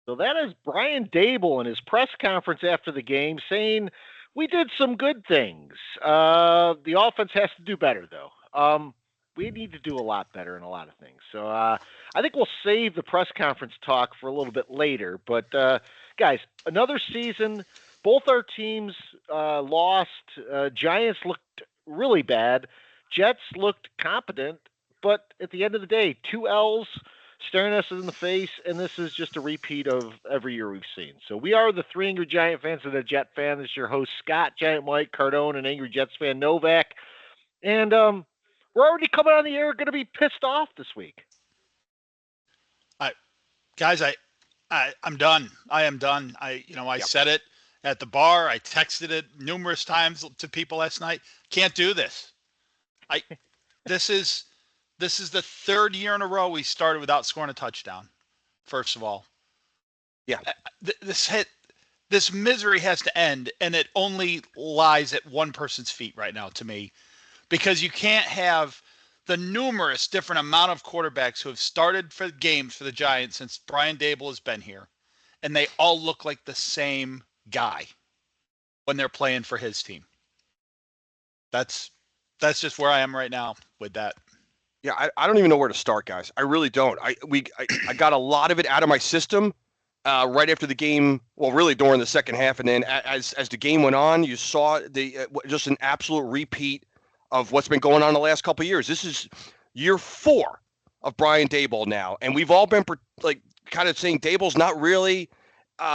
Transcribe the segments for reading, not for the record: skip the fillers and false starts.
So that is Brian Dable in his press conference after the game saying, we did some good things. The offense has to do better, though. We need to do a lot better in a lot of things. So I think we'll save the press conference talk for a little bit later. But, guys, another season. Both our teams lost. Giants looked really bad. Jets looked competent. But at the end of the day, two L's staring us in the face, and this is just a repeat of every year we've seen. So we are the three angry Giant fans and the Jet fan. This is your host, Scott, Giant Mike, Cardone, and angry Jets fan, Novak. And we're already coming on the air, going to be pissed off this week. I, guys, I'm done. I am done. I said it at the bar. I texted it numerous times to people last night. Can't do this. This is the third year in a row we started without scoring a touchdown. First of all, yeah, this misery has to end, and it only lies at one person's feet right now to me, because you can't have the numerous different amount of quarterbacks who have started for games for the Giants since Brian Dable has been here, and they all look like the same guy when they're playing for his team. That's just where I am right now with that. Yeah, I don't even know where to start, guys. I really don't. I got a lot of it out of my system right after the game. Well, really during the second half, and then as the game went on, you saw just an absolute repeat of what's been going on the last couple of years. This is year 4 of Brian Dable now, and we've all been kind of saying Dable's not really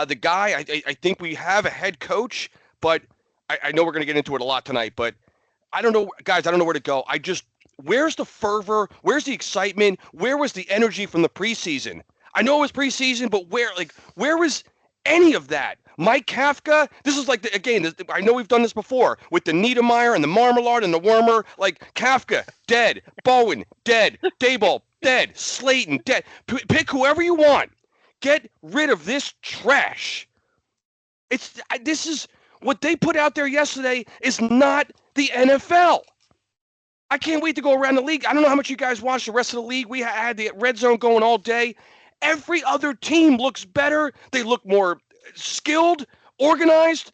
the guy. I think we have a head coach, but I know we're going to get into it a lot tonight. But I don't know, guys. I don't know where to go. Where's the fervor? Where's the excitement? Where was the energy from the preseason? I know it was preseason, but where was any of that? Mike Kafka, this is I know we've done this before with the Niedermeyer and the Marmalade and the Wormer. Kafka, dead. Bowen, dead. Dable, dead. Slayton, dead. Pick whoever you want. Get rid of this trash. This is what they put out there yesterday is not the NFL. I can't wait to go around the league. I don't know how much you guys watched the rest of the league. We had the red zone going all day. Every other team looks better. They look more skilled, organized.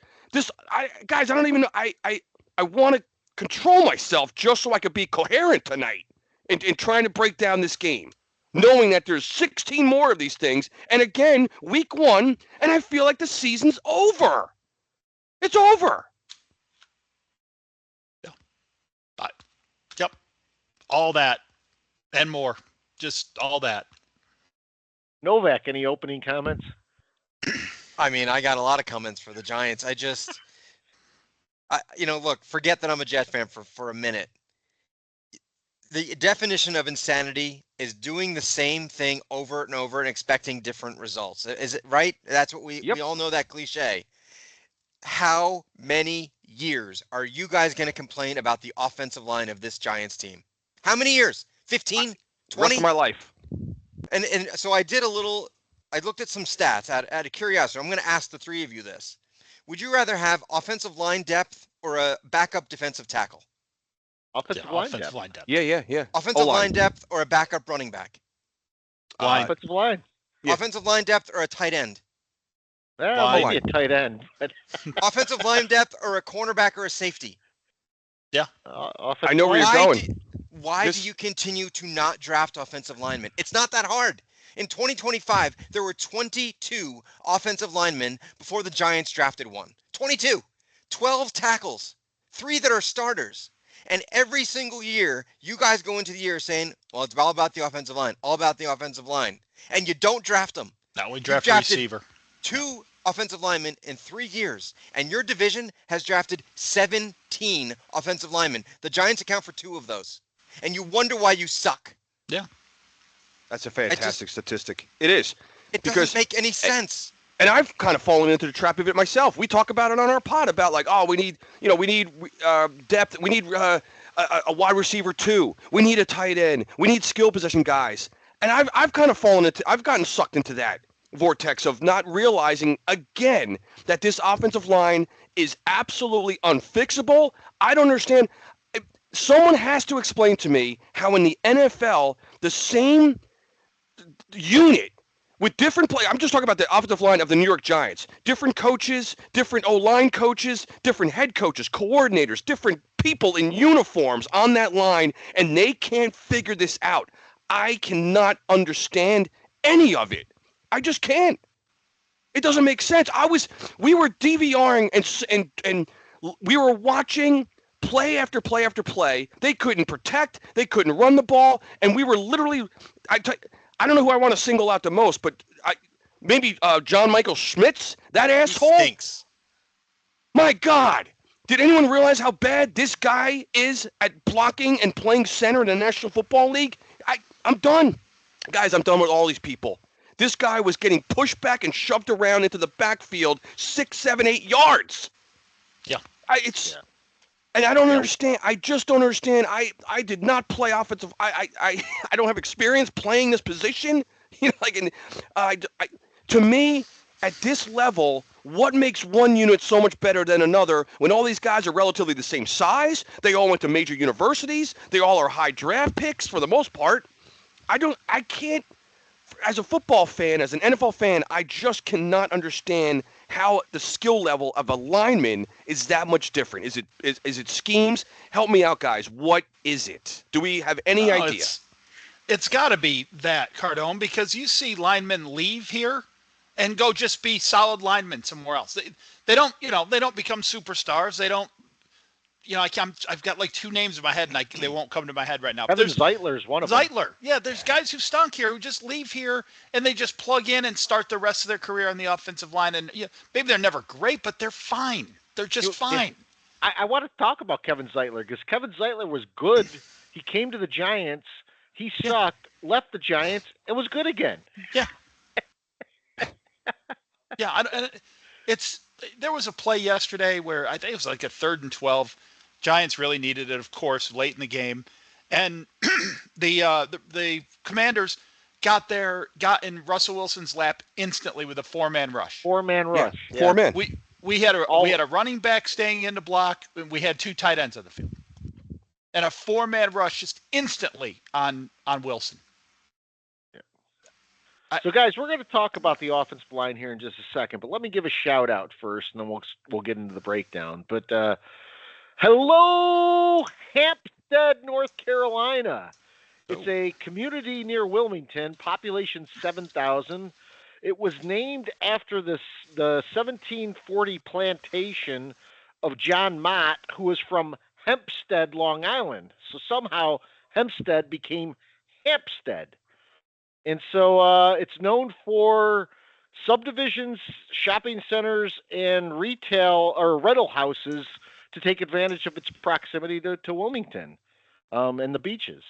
Guys, I don't even know. I want to control myself just so I could be coherent tonight in trying to break down this game, knowing that there's 16 more of these things. And again, week 1, and I feel like the season's over. It's over. Yep. All that and more. Just all that. Novak, any opening comments? I mean, I got a lot of comments for the Giants. Look, forget that I'm a Jet fan for a minute. The definition of insanity is doing the same thing over and over and expecting different results. Is it right? That's what we all know, that cliche. How many years are you guys going to complain about the offensive line of this Giants team? How many years? 15? 20? Rest of my life. And so I looked at some stats out of curiosity. I'm going to ask the three of you this. Would you rather have offensive line depth or a backup defensive tackle? Offensive line depth. Yeah. Offensive line depth or a backup running back? Offensive line. Yeah. Offensive line depth or a tight end? Maybe a tight end. Offensive line depth or a cornerback or a safety? Yeah. I know where you're going. Why do you continue to not draft offensive linemen? It's not that hard. In 2025, there were 22 offensive linemen before the Giants drafted one. 22. 12 tackles. 3 that are starters. And every single year, you guys go into the year saying, well, it's all about the offensive line. All about the offensive line. And you don't draft them. No, we draft a receiver. 2 offensive linemen in 3 years. And your division has drafted 17 offensive linemen. The Giants account for 2 of those. And you wonder why you suck. Yeah. That's a fantastic statistic. It is. It doesn't make any sense. And I've kind of fallen into the trap of it myself. We talk about it on our pod about we need depth. We need a wide receiver 2. We need a tight end. We need skill position guys. And I've kind of I've gotten sucked into that vortex of not realizing again that this offensive line is absolutely unfixable. I don't understand. Someone has to explain to me how in the NFL the same unit with different play. I'm just talking about the offensive line of the New York Giants. Different coaches, different O-line coaches, different head coaches, coordinators, different people in uniforms on that line, and they can't figure this out. I cannot understand any of it. I just can't. It doesn't make sense. We were DVRing and we were watching play after play after play. They couldn't protect. They couldn't run the ball, and we were literally. I don't know who I want to single out the most, but maybe John Michael Schmitz, that asshole. He stinks. My God. Did anyone realize how bad this guy is at blocking and playing center in the National Football League? I'm done. Guys, I'm done with all these people. This guy was getting pushed back and shoved around into the backfield 6, 7, 8 yards. Yeah. And I don't understand. I just don't understand. I did not play offensive. I don't have experience playing this position. You know, to me, at this level, what makes one unit so much better than another when all these guys are relatively the same size? They all went to major universities. They all are high draft picks for the most part. I can't, as a football fan, as an NFL fan, I just cannot understand how the skill level of a lineman is that much different. Is it schemes? Help me out, guys. What is it? Do we have any idea? It's got to be that, Cardone, because you see linemen leave here and go just be solid linemen somewhere else. They don't, they don't become superstars. They don't, I've got like two names in my head, and they won't come to my head right now. Kevin Zeitler's one of them. Zeitler. Yeah, there's guys who stunk here who just leave here and they just plug in and start the rest of their career on the offensive line. And maybe they're never great, but they're fine. They're just fine. I want to talk about Kevin Zeitler because Kevin Zeitler was good. He came to the Giants. He sucked, left the Giants, and was good again. Yeah. Yeah. There was a play yesterday where I think it was like a 3rd and 12. Giants really needed it, of course, late in the game, and the Commanders got in Russell Wilson's lap instantly with a 4-man rush. 4-man rush. Yeah. 4 men. We had a running back staying in the block, and we had 2 tight ends on the field, and a 4-man rush just instantly on Wilson. Yeah. So, guys, we're going to talk about the offensive line here in just a second, but let me give a shout out first, and then we'll get into the breakdown. But hello, Hampstead, North Carolina. It's a community near Wilmington, population 7,000. It was named after the 1740 plantation of John Mott, who was from Hempstead, Long Island. So somehow Hempstead became Hampstead. And so it's known for subdivisions, shopping centers, and retail or rental houses to take advantage of its proximity to Wilmington and the beaches.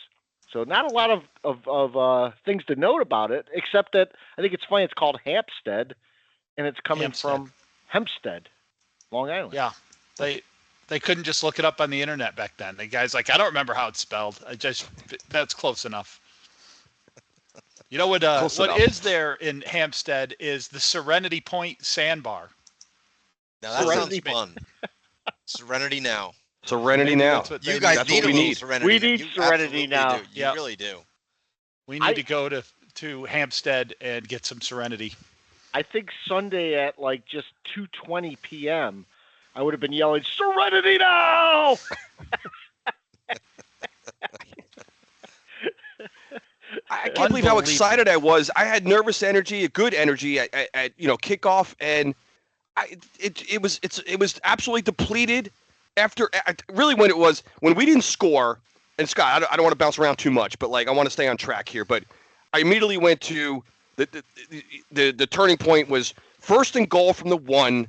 So not a lot of things to note about it, except that I think it's funny. It's called Hampstead, and it's coming from Hempstead, Long Island. Yeah, they couldn't just look it up on the internet back then. The guy's like, I don't remember how it's spelled. That's close enough. You know what is there in Hampstead is the Serenity Point Sandbar. Now that sounds fun. Serenity now. Serenity now. You guys need a little serenity. We need serenity now. You really do. We need to go to Hampstead and get some serenity. I think Sunday at like just 2:20 p.m. I would have been yelling, "Serenity now!" I can't believe how excited I was. I had nervous energy, a good energy at kickoff, and it was absolutely depleted. After really when we didn't score, and Scott, I don't want to bounce around too much, but like I want to stay on track here. But I immediately went to the turning point was 1st and goal from the 1,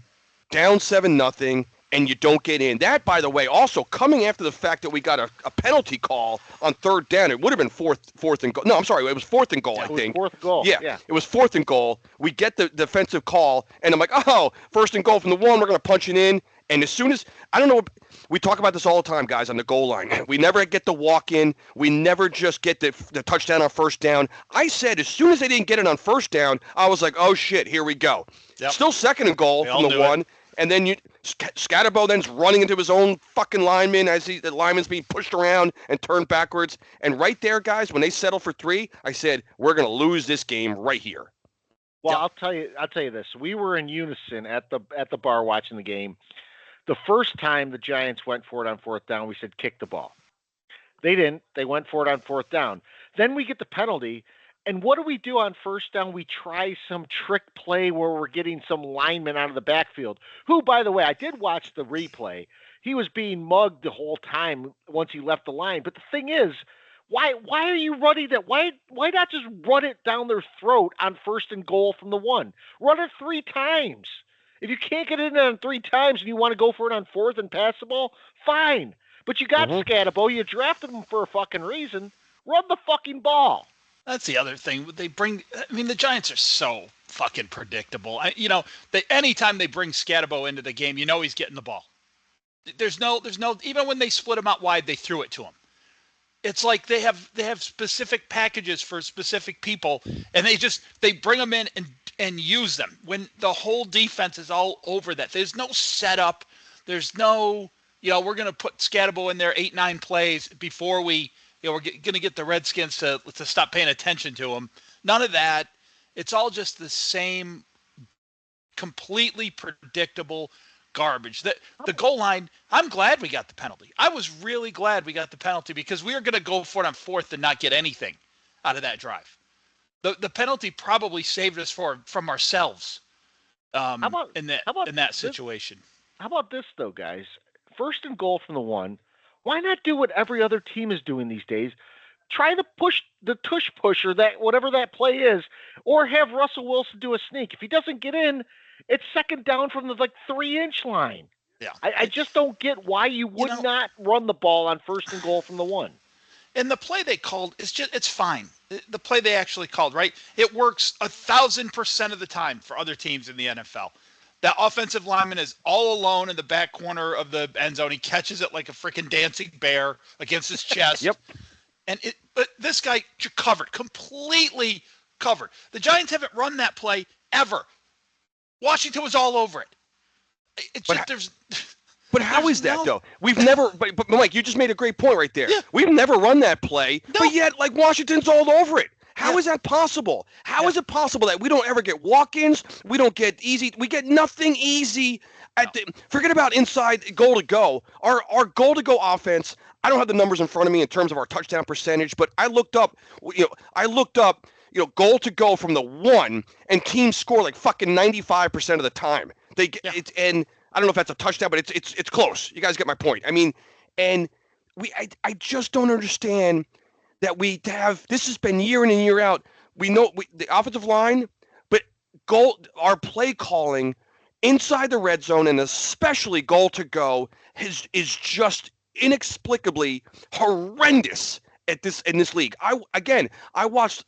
down 7-0, and you don't get in. That, by the way, also coming after the fact that we got a penalty call on 3rd down. It would have been fourth and goal. No, I'm sorry, it was 4th and goal. I think 4th goal. Yeah, it was 4th and goal. We get the defensive call, and I'm like, 1st and goal from the 1. We're going to punch it in. And as soon as I don't know, we talk about this all the time, guys, on the goal line. We never get the walk in. We never just get the touchdown on 1st down. I said as soon as they didn't get it on 1st down, I was like, oh shit, here we go. Yep. Still 2nd and goal from the 1. And then Scatterbo then's running into his own fucking lineman as the lineman's being pushed around and turned backwards. And right there, guys, when they settled for 3, I said, we're going to lose this game right here. Well, Yep. I'll tell you this. We were in unison at the bar watching the game. The first time the Giants went for it on fourth down, we said kick the ball. They didn't. They went for it on fourth down. Then we get the penalty. And what do we do on first down? We try some trick play where we're getting some lineman out of the backfield. Who, by the way, I did watch the replay. He was being mugged the whole time once he left the line. But the thing is, why are you running that? Why not just run it down their throat on first and goal from the one? Run it 3 times. If you can't get it in on 3 times and you want to go for it on fourth and pass the ball, fine. But you got Scatabo. You drafted him for a fucking reason. Run the fucking ball. That's the other thing. The Giants are so fucking predictable. Anytime they bring Scatabo into the game, he's getting the ball. There's no, even when they split him out wide, they threw it to him. It's like they have specific packages for specific people, and they bring them in and use them when the whole defense is all over that. There's no setup. There's no, we're going to put Scatabo in there 8-9 plays before we're going to get the Redskins to stop paying attention to him. None of that. It's all just the same completely predictable garbage. The goal line, I'm glad we got the penalty. I was really glad we got the penalty because we were going to go for it on fourth and not get anything out of that drive. The penalty probably saved us from ourselves in that situation. How about this, though, guys? First and goal from the one. Why not do what every other team is doing these days? Try the tush pusher, that whatever that play is, or have Russell Wilson do a sneak. If he doesn't get in, it's second down from the 3-inch line. Yeah, I just don't get why you would not run the ball on first and goal from the one. And the play they called it's fine. The play they actually called, right? It works 1,000% of the time for other teams in the NFL. That offensive lineman is all alone in the back corner of the end zone. He catches it like a freaking dancing bear against his chest. Yep. But this guy covered, completely covered. The Giants haven't run that play ever. Washington was all over it. It's just there's. But how is that though? We've never. But Mike, you just made a great point right there. Yeah. We've never run that play, but yet Washington's all over it. How Yeah. is that possible? How is it possible that we don't ever get walk-ins? We don't get easy. We get nothing easy. Forget about inside goal to go. Our goal to go offense. I don't have the numbers in front of me in terms of our touchdown percentage, but I looked up. Goal to go from the one, and teams score like fucking 95% of the time. And I don't know if that's a touchdown, but it's close. You guys get my point. I mean, and I just don't understand that we have. This has been year in and year out. We know the offensive line, but our play calling inside the red zone and especially goal to go is just inexplicably horrendous in this league. I watched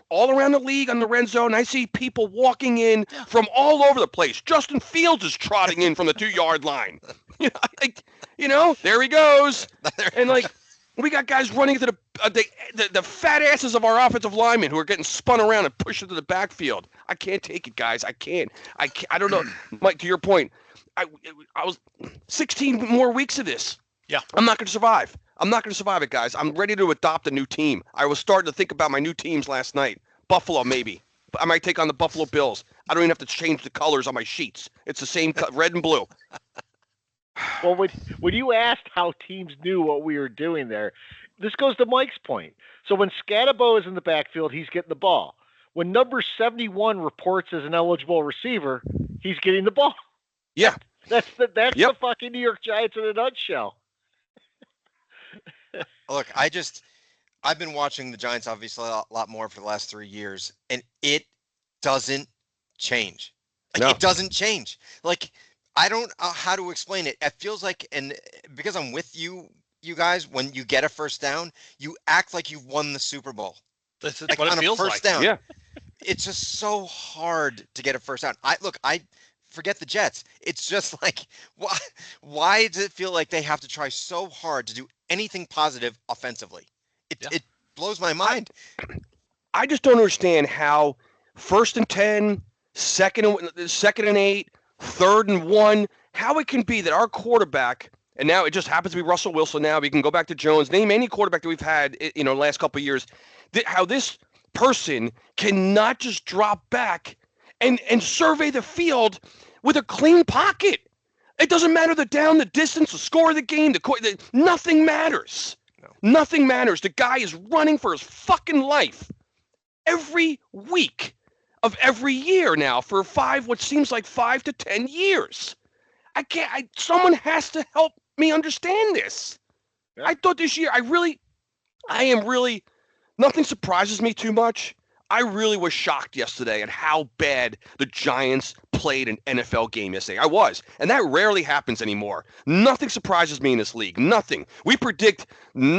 all around the league on the red zone. I see people walking in from all over the place. Justin Fields is trotting in from the 2-yard line. There he goes. And we got guys running to the fat asses of our offensive linemen who are getting spun around and pushed into the backfield. I can't take it, guys. I can't. I don't know, Mike. To your point, I was 16 more weeks of this. Yeah, I'm not going to survive. I'm not going to survive it, guys. I'm ready to adopt a new team. I was starting to think about my new teams last night. Buffalo, maybe. I might take on the Buffalo Bills. I don't even have to change the colors on my sheets. It's the same red and blue. Well, when you asked how teams knew what we were doing there, this goes to Mike's point. So when Scatabo is in the backfield, he's getting the ball. When number 71 reports as an eligible receiver, he's getting the ball. Yeah. That's the fucking New York Giants in a nutshell. Look, I've been watching the Giants obviously a lot more for the last 3 years, and it doesn't change. It doesn't change. I don't know how to explain it. It feels like, and because I'm with you guys, when you get a first down, you act like you've won the Super Bowl. That's what it feels like. First down. Yeah. It's just so hard to get a first down. I forget the Jets. It's just why does it feel like they have to try so hard to do anything positive offensively? It blows my mind. I just don't understand how 1st and 10, second and 8, 3rd and 1, how it can be that our quarterback, and now it just happens to be Russell Wilson now, we can go back to Jones, name any quarterback that we've had, last couple of years, how this person cannot just drop back and survey the field with a clean pocket. It doesn't matter the down, the distance, the score of the game, nothing matters. No. Nothing matters. The guy is running for his fucking life every week of every year now for what seems like 5 to 10 years. Someone has to help me understand this. Yeah. I thought this year, nothing surprises me too much. I really was shocked yesterday at how bad the Giants played an NFL game yesterday. I was. And that rarely happens anymore. Nothing surprises me in this league. Nothing. We predict,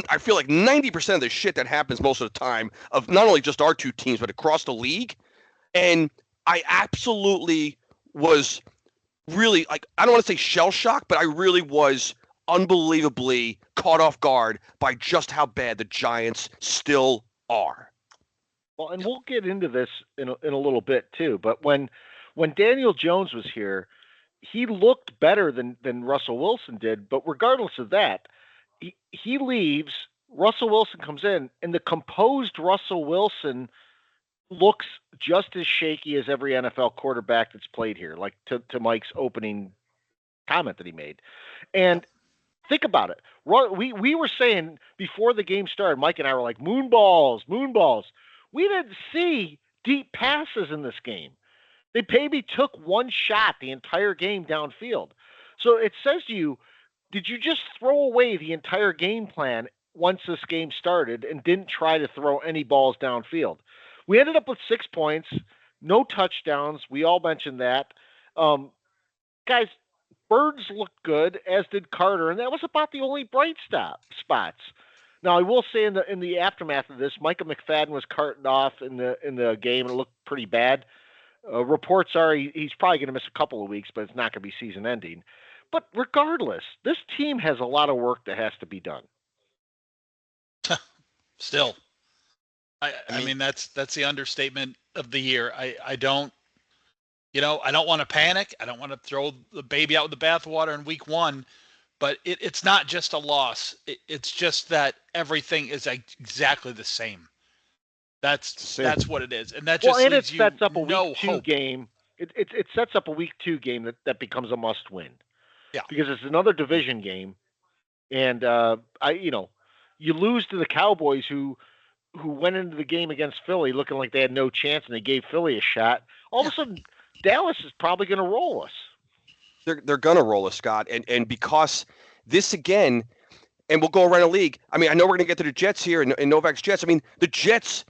I feel like 90% of the shit that happens most of the time of not only just our two teams, but across the league. And I absolutely was really, I don't want to say shell-shocked, but I really was unbelievably caught off guard by just how bad the Giants still are. Well, and we'll get into this in a little bit too. But when Daniel Jones was here, he looked better than Russell Wilson did. But regardless of that, he leaves. Russell Wilson comes in, and the composed Russell Wilson looks just as shaky as every NFL quarterback that's played here. Like to Mike's opening comment that he made, and think about it. We were saying before the game started, Mike and I were like, moonballs. We didn't see deep passes in this game. They maybe took one shot the entire game downfield. So it says to you, did you just throw away the entire game plan once this game started and didn't try to throw any balls downfield? We ended up with 6 points, no touchdowns. We all mentioned that. Guys, Birds looked good, as did Carter, and that was about the only bright spots. Now, I will say in the aftermath of this, Micah McFadden was carted off in the game, and it looked pretty bad. Reports are he's probably going to miss a couple of weeks, but it's not going to be season-ending. But regardless, this team has a lot of work that has to be done. Still, I mean that's the understatement of the year. I don't want to panic. I don't want to throw the baby out with the bathwater in week one. But it's not just a loss. It's just that everything is exactly the same. That's what it is, and that just leaves you no week 2 hope. Game. It sets up a week 2 game that becomes a must win. Yeah, because it's another division game, and you lose to the Cowboys who went into the game against Philly looking like they had no chance, and they gave Philly a shot. All of a sudden, Dallas is probably going to roll us. They're gonna roll us, Scott, and because this again, and we'll go around the league. I mean, I know we're gonna get to the Jets here and Novak's Jets. I mean, the Jets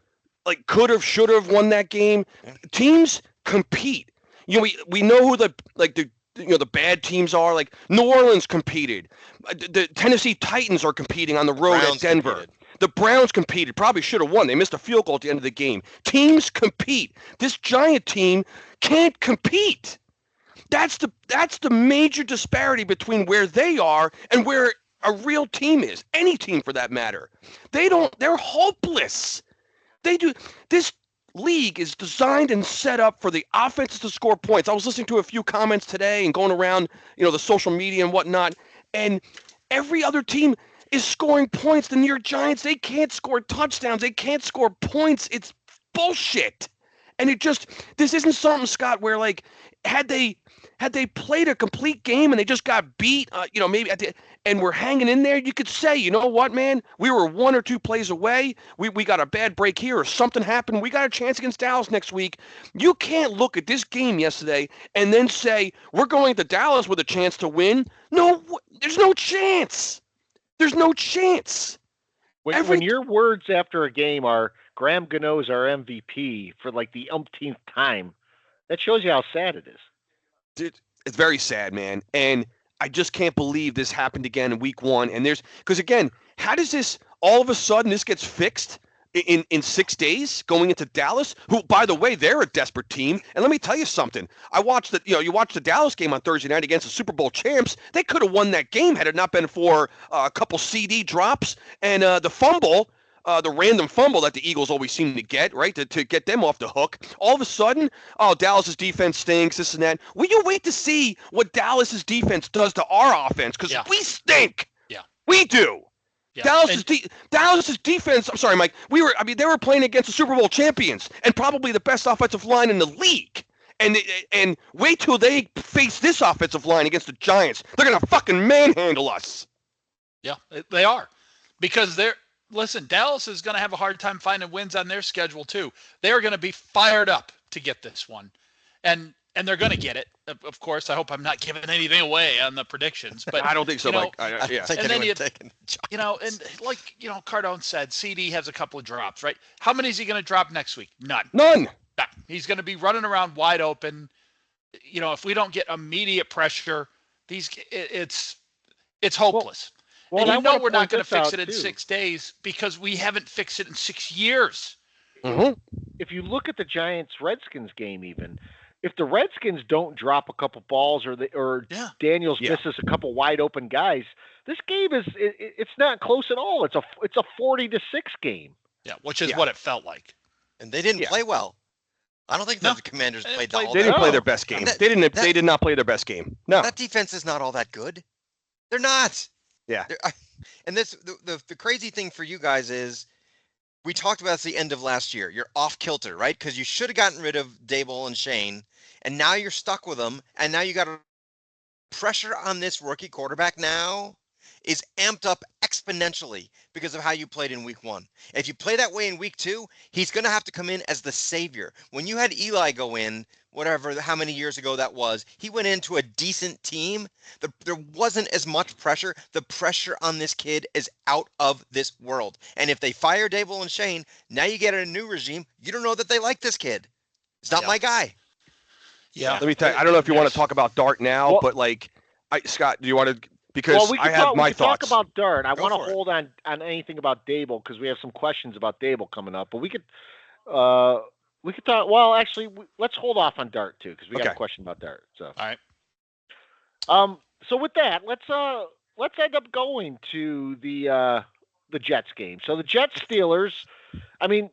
could have, should have won that game. Teams compete. We know who the bad teams are. Like New Orleans competed. The Tennessee Titans are competing on the road at Denver. Competed. The Browns competed. Probably should have won. They missed a field goal at the end of the game. Teams compete. This Giant team can't compete. That's the major disparity between where they are and where a real team is. Any team for that matter. They're hopeless. This league is designed and set up for the offenses to score points. I was listening to a few comments today and going around, the social media and whatnot, and every other team is scoring points. The New York Giants, they can't score touchdowns. They can't score points. It's bullshit. And this isn't something, Scott, where had they played a complete game and they just got beat, maybe and we're hanging in there, you could say, you know what, man, we were 1 or 2 plays away. We got a bad break here or something happened. We got a chance against Dallas next week. You can't look at this game yesterday and then say we're going to Dallas with a chance to win. No, there's no chance. There's no chance. When your words after a game are Graham Gano's our MVP for the umpteenth time, that shows you how sad it is. Dude, it's very sad, man. And I just can't believe this happened again in week 1. And because again, how does this all of a sudden this gets fixed in 6 days going into Dallas, who, by the way, they're a desperate team. And let me tell you something. I watched you watched the Dallas game on Thursday night against the Super Bowl champs. They could have won that game had it not been for a couple CD drops and the fumble. The random fumble that the Eagles always seem to get, right, to get them off the hook. All of a sudden, Dallas's defense stinks, this and that. Will you wait to see what Dallas's defense does to our offense? Because we stink. Yeah. We do. Yeah. Dallas's defense, I'm sorry, Mike, they were playing against the Super Bowl champions and probably the best offensive line in the league. And wait till they face this offensive line against the Giants. They're gonna fucking manhandle us. Yeah, they are, because listen, Dallas is going to have a hard time finding wins on their schedule too. They are going to be fired up to get this one, and they're going to get it. Of course, I hope I'm not giving anything away on the predictions, but I don't think so. you know, Mike. I don't Yeah. think And then anyone's taking the Giants. and like Cardone said, CD has a couple of drops, right? How many is he going to drop next week? None. None. He's going to be running around wide open. If we don't get immediate pressure, it's hopeless. Well, and I wanna we're not point going to this fix out, it in too. 6 days because we haven't fixed it in 6 years. Mm-hmm. If you look at the Giants-Redskins game, even if the Redskins don't drop a couple balls or Yeah. Daniels Yeah. misses a couple wide open guys, this game it's not close at all. It's a 40-6 game. Yeah, which is Yeah. what it felt like. And they didn't Yeah. play well. I don't think No. the Commanders They played played- all They didn't that play well. their best game. That- They didn't. that- They did not play their best game. No. That defense is not all that good. They're not. Yeah. And the crazy thing for you guys is we talked about this at the end of last year. You're off kilter, right? Because you should have gotten rid of Dable and Shane, and now you're stuck with them, and now you got pressure on this rookie quarterback now is amped up exponentially because of how you played in week 1. If you play that way in week 2, he's going to have to come in as the savior. When you had Eli go in, how many years ago that was, he went into a decent team. There wasn't as much pressure. The pressure on this kid is out of this world. And if they fire Dable and Shane, now you get a new regime. You don't know that they like this kid. It's not Yeah. my guy. Yeah. Let me tell you. I don't know if you want Yes. to talk about Dart now, Well- but Scott, do you want to? Because Well, we I can have talk, my we can thoughts. talk about Dart. I Go want for to it. hold on anything about Dable because we have some questions about Dable coming up. But we could talk. Well, actually, let's hold off on Dart too because we got a Okay. question about Dart. So, All right. So with that, let's end up going to the Jets game. So the Jets Steelers. I mean,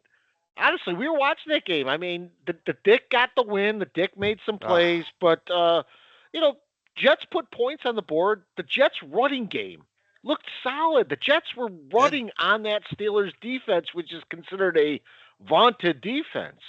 honestly, we were watching that game. I mean, the Dick got the win. The Dick made some plays, but Jets put points on the board. The Jets running game looked solid. The Jets were running on that Steelers defense, which is considered a vaunted defense.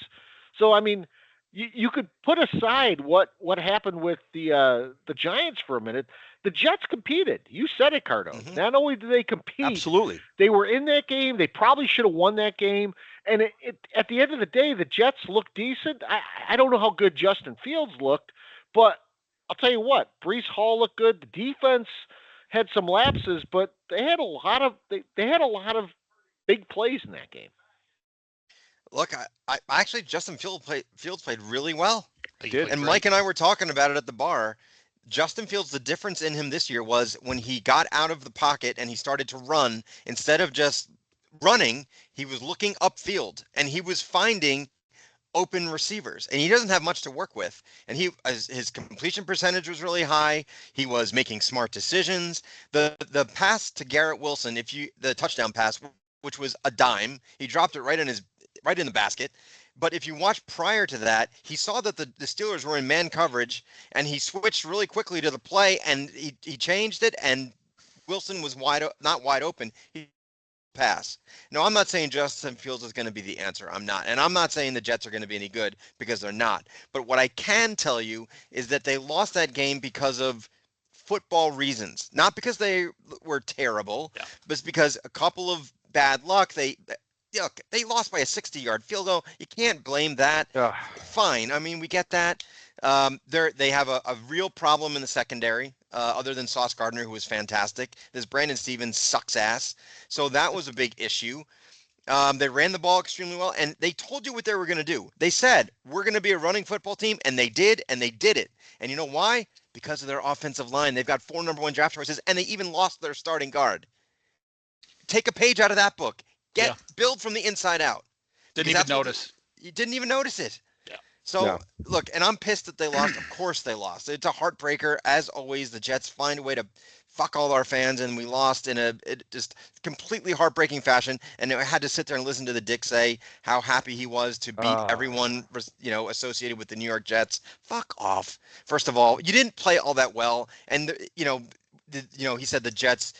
So I mean, you could put aside what happened with the Giants for a minute. The Jets competed. You said it, Cardone. Mhm. Not only did they compete, Absolutely. they were in that game. They probably should have won that game. And at the end of the day, the Jets looked decent. I don't know how good Justin Fields looked, but I'll tell you what, Brees Hall looked good. The defense had some lapses, but they had a lot of big plays in that game. Look, I actually Justin Fields played really well. He did. played And great. Mike and I were talking about it at the bar. Justin Fields, the difference in him this year was when he got out of the pocket and he started to run, instead of just running, he was looking upfield and he was finding open receivers, and he doesn't have much to work with. And his completion percentage was really high. He was making smart decisions. The pass to Garrett Wilson, the touchdown pass, which was a dime, he dropped it right in the basket. But if you watch prior to that, he saw that the Steelers were in man coverage, and he switched really quickly to the play, and he changed it, and Wilson was not wide open. He pass. No, I'm not saying Justin Fields is going to be the answer. I'm not. And I'm not saying the Jets are going to be any good because they're not. But what I can tell you is that they lost that game because of football reasons, not because they were terrible, but it's because a couple of bad luck. They lost by a 60-yard field goal. You can't blame that. Fine. I mean, we get that. They have a real problem in the secondary, other than Sauce Gardner, who was fantastic. This Brandon Stevens sucks ass. So that was a big issue. They ran the ball extremely well, and they told you what they were going to do. They said, we're going to be a running football team, and they did it. And you know why? Because of their offensive line. They've got 4 number 1 draft choices, and they even lost their starting guard. Take a page out of that book. Build from the inside out. Didn't even notice. You didn't even notice it. Yeah. So, look, and I'm pissed that they lost. Of course they lost. It's a heartbreaker. As always, the Jets find a way to fuck all our fans, and we lost in a just completely heartbreaking fashion. And I had to sit there and listen to the Dick say how happy he was to beat everyone, associated with the New York Jets. Fuck off. First of all, you didn't play all that well. And, he said the Jets,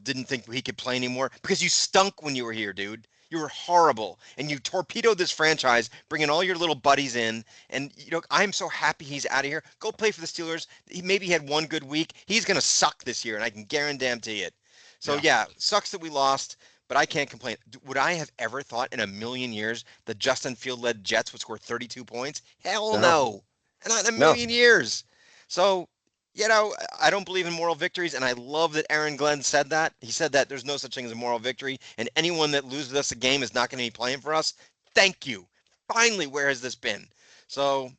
didn't think he could play anymore because you stunk when you were here, dude. You were horrible, and you torpedoed this franchise, bringing all your little buddies in. And I'm so happy he's out of here. Go play for the Steelers. Maybe he had one good week. He's gonna suck this year, and I can guarantee it. So yeah, sucks that we lost, but I can't complain. Would I have ever thought in a million years the Justin Field-led Jets would score 32 points? Hell no, not in a million years. So. I don't believe in moral victories, and I love that Aaron Glenn said that. He said that there's no such thing as a moral victory, and anyone that loses us a game is not going to be playing for us. Thank you. Finally, where has this been? So,